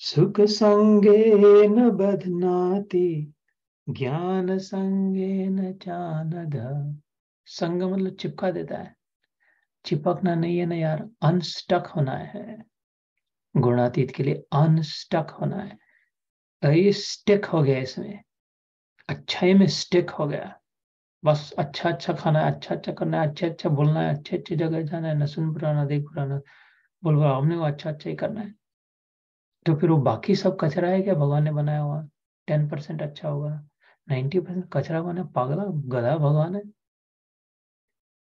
Speaker 1: सुख संगे न बधनाति ज्ञान संगे न चानघ। संग मतलब चिपका देता है, चिपकना नहीं है ना यार, अनस्टक होना है। गुणातीत के लिए अनस्टक होना है। ये स्टिक हो गया इसमें, अच्छाई में स्टिक हो गया। बस अच्छा अच्छा खाना है, अच्छा अच्छा करना है, अच्छा अच्छा बोलना है, अच्छे अच्छे जगह जाना है, न सुन पुराना देख पुराना, बोल हमने वो अच्छा अच्छा ही करना है। तो फिर वो बाकी सब कचरा है क्या भगवान ने बनाया हुआ? 10% अच्छा होगा, 90% कचरा बना, पागला गधा भगवान है।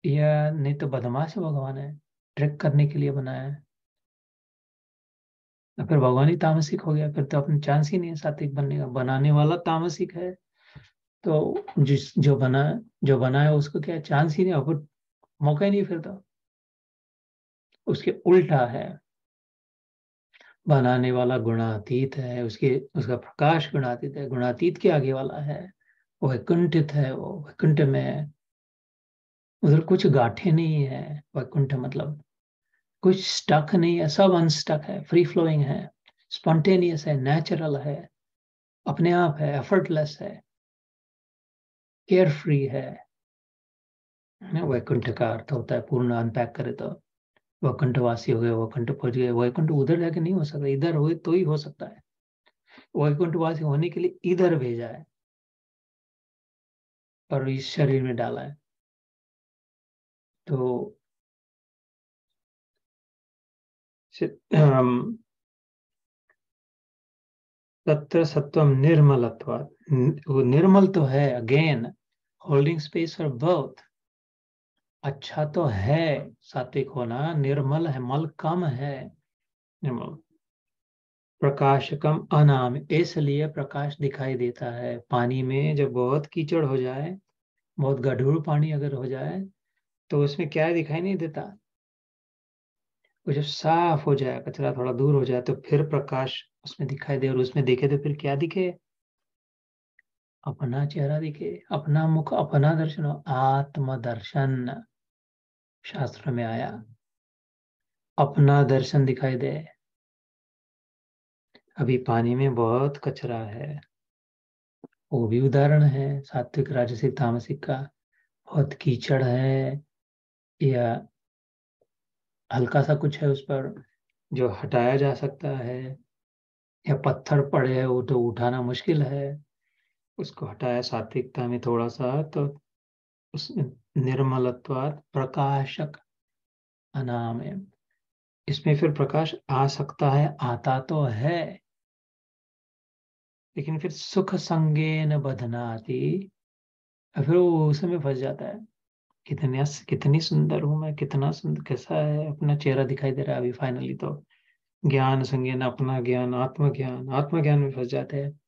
Speaker 1: या नहीं तो बदमाश है भगवान, है ट्रिक करने के लिए बनाया है। तो फिर भगवान ही तामसिक हो गया, फिर तो अपने चांस ही नहीं है सात्विक बनने का। बनाने वाला तामसिक है, तो जिस जो बना है उसको क्या चांस ही नहीं, और मौका ही नहीं फिर तो। उसके उल्टा है, बनाने वाला गुणातीत है, उसके उसका प्रकाश गुणातीत है, गुणातीत के आगे वाला है, वो वैकुंठित है, वो वैकुंठ में है। उधर कुछ गांठें नहीं है, वैकुंठ मतलब कुछ स्टक नहीं है, सब अनस्टक है, फ्री फ्लोइंग है, स्पॉन्टेनियस है, नेचुरल है, अपने आप है, एफर्टलेस है, केयर फ्री है। वैकुंठ का अर्थ होता है, पूर्ण अनपैक करे तो वैकुंठवासी हो गए, वैकुंठ पहुंच गए। वैकुंठ उधर जाके नहीं हो सकता, इधर हो तो ही हो सकता है। वैकुंठवासी होने के लिए इधर भेजा है और इस शरीर में डाला है। तो तत्र सत्वम निर्मलत्वात्, वो निर्मल तो है, again holding space for both. अच्छा तो है सात्विक होना, निर्मल है, मल कम है, निर्मल। प्रकाशकम अनाम, इसलिए प्रकाश दिखाई देता है पानी में। जब बहुत कीचड़ हो जाए, बहुत गढ़ूर पानी अगर हो जाए, तो उसमें क्या दिखाई नहीं देता। वो जब साफ हो जाए, कचरा थोड़ा दूर हो जाए, तो फिर प्रकाश उसमें दिखाई दे, और उसमें दिखे तो फिर क्या दिखे, अपना चेहरा दिखे, अपना मुख, अपना दर्शन हो, आत्मदर्शन शास्त्र में आया, अपना दर्शन दिखाई दे। अभी पानी में बहुत कचरा है, वो भी उदाहरण है सात्विक राजसिक तामसिक का। बहुत कीचड़ है, या हल्का सा कुछ है उस पर जो हटाया जा सकता है, या पत्थर पड़े है वो तो उठाना मुश्किल है, उसको हटाया सात्विकता में थोड़ा सा, तो उसमें निर्मलत्वात् प्रकाशक अनाम है। इसमें फिर प्रकाश आ सकता है, आता तो है, लेकिन फिर सुख संगेन बधनाति, और फिर वो उसमें फंस जाता है। कितनी सुंदर हूं मैं, कितना सुंदर, कैसा है, अपना चेहरा दिखाई दे रहा है अभी फाइनली तो। ज्ञान संज्ञान, अपना ज्ञान, आत्मज्ञान, आत्मज्ञान में फंस जाते हैं।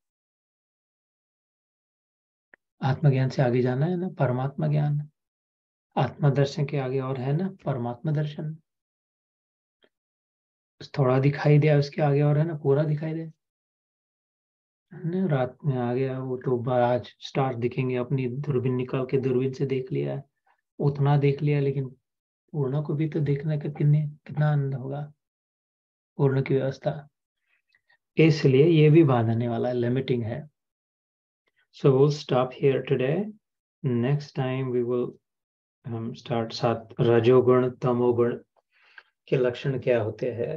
Speaker 1: आत्मज्ञान से आगे जाना है ना परमात्मा ज्ञान। आत्मदर्शन के आगे और है ना परमात्मा दर्शन। थोड़ा दिखाई दिया उसके आगे और है ना पूरा दिखाई दे। रात में आ गया वो तो आज स्टार दिखेंगे, अपनी दूरबीन निकाल के दूरबीन से देख लिया है, उतना देख लिया, लेकिन पूर्ण को भी तो देखने का कितना आनंद होगा, पूर्ण की व्यवस्था। इसलिए ये भी बांधने वाला है, लिमिटिंग है। So we'll stop here today. Next time we will start सात रजोगुण तमोगुण के लक्षण क्या होते हैं,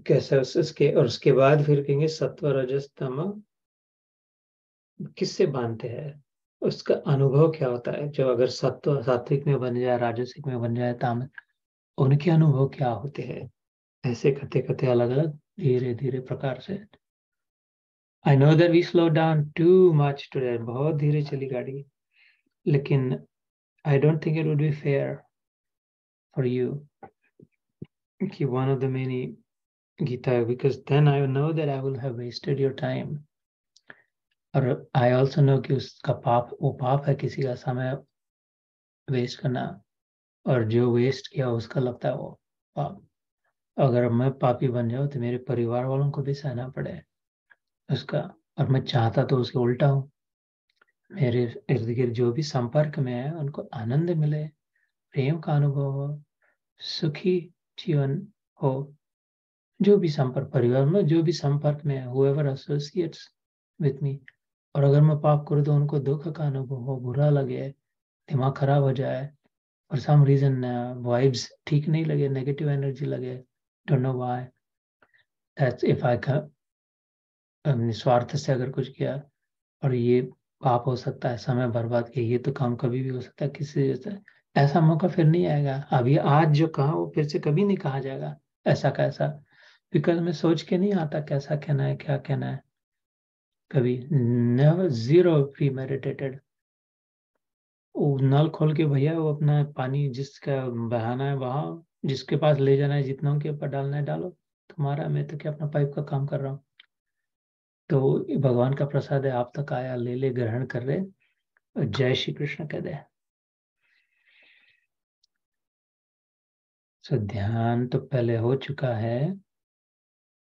Speaker 1: कैसे उसके, और उसके बाद फिर कहेंगे सत्व रजस तम किससे बांधते हैं, उसका अनुभव क्या होता है। जो अगर सत्व सात्विक में बन जाए, राजसिक में बन जाए, तामसिक, उनके अनुभव क्या होते हैं। ऐसे करते करते अलग अलग धीरे धीरे प्रकार से। I know that we slow down too much today, बहुत धीरे चली गाड़ी, लेकिन I don't think it would be fair for you कि one of the many Gita, because then I know that I will have wasted your time. और I also no कि उसका पाप, वो पाप है किसी का समय वेस्ट करना, और जो वेस्ट किया उसका लगता है वो पाप। अगर मैं पापी बन जाऊँ तो मेरे परिवार वालों को भी सहना पड़े उसका, और मैं चाहता तो उसके उल्टा हूँ। मेरे इर्द गिर्द जो भी संपर्क में है उनको आनंद मिले, प्रेम का अनुभव हो, सुखी जीवन हो। जो भी संपर्क, परिवार में जो भी संपर्क में है, whoever associates with me, और अगर मैं पाप करूँ तो उनको दुख का अनुभव हो, बुरा लगे, दिमाग खराब हो जाए, फॉर सम रीजन वाइब्स ठीक नहीं लगे, नेगेटिव एनर्जी लगे, don't know why, that's if I निस्वार्थ से अगर कुछ किया, और ये पाप हो सकता है, समय बर्बाद किया, ये तो काम कभी भी हो सकता है किसी से। ऐसा मौका फिर नहीं आएगा। अभी आज जो कहा वो फिर से कभी नहीं कहा जाएगा ऐसा कैसा, बिकॉज मैं सोच के नहीं आता कैसा कहना है, क्या कहना है, कभी नेवर, जीरो प्री मेडिटेटेड। वो नल खोल के भैया वो अपना पानी जिसका बहाना है वहां, जिसके पास ले जाना है, जितना के ऊपर डालना है डालो, तुम्हारा, मैं तो क्या अपना पाइप का काम कर रहा हूँ। तो ये भगवान का प्रसाद है, आप तक आया, ले ले, ग्रहण कर रहे, और जय श्री कृष्ण कह दे। सो ध्यान तो पहले हो चुका है,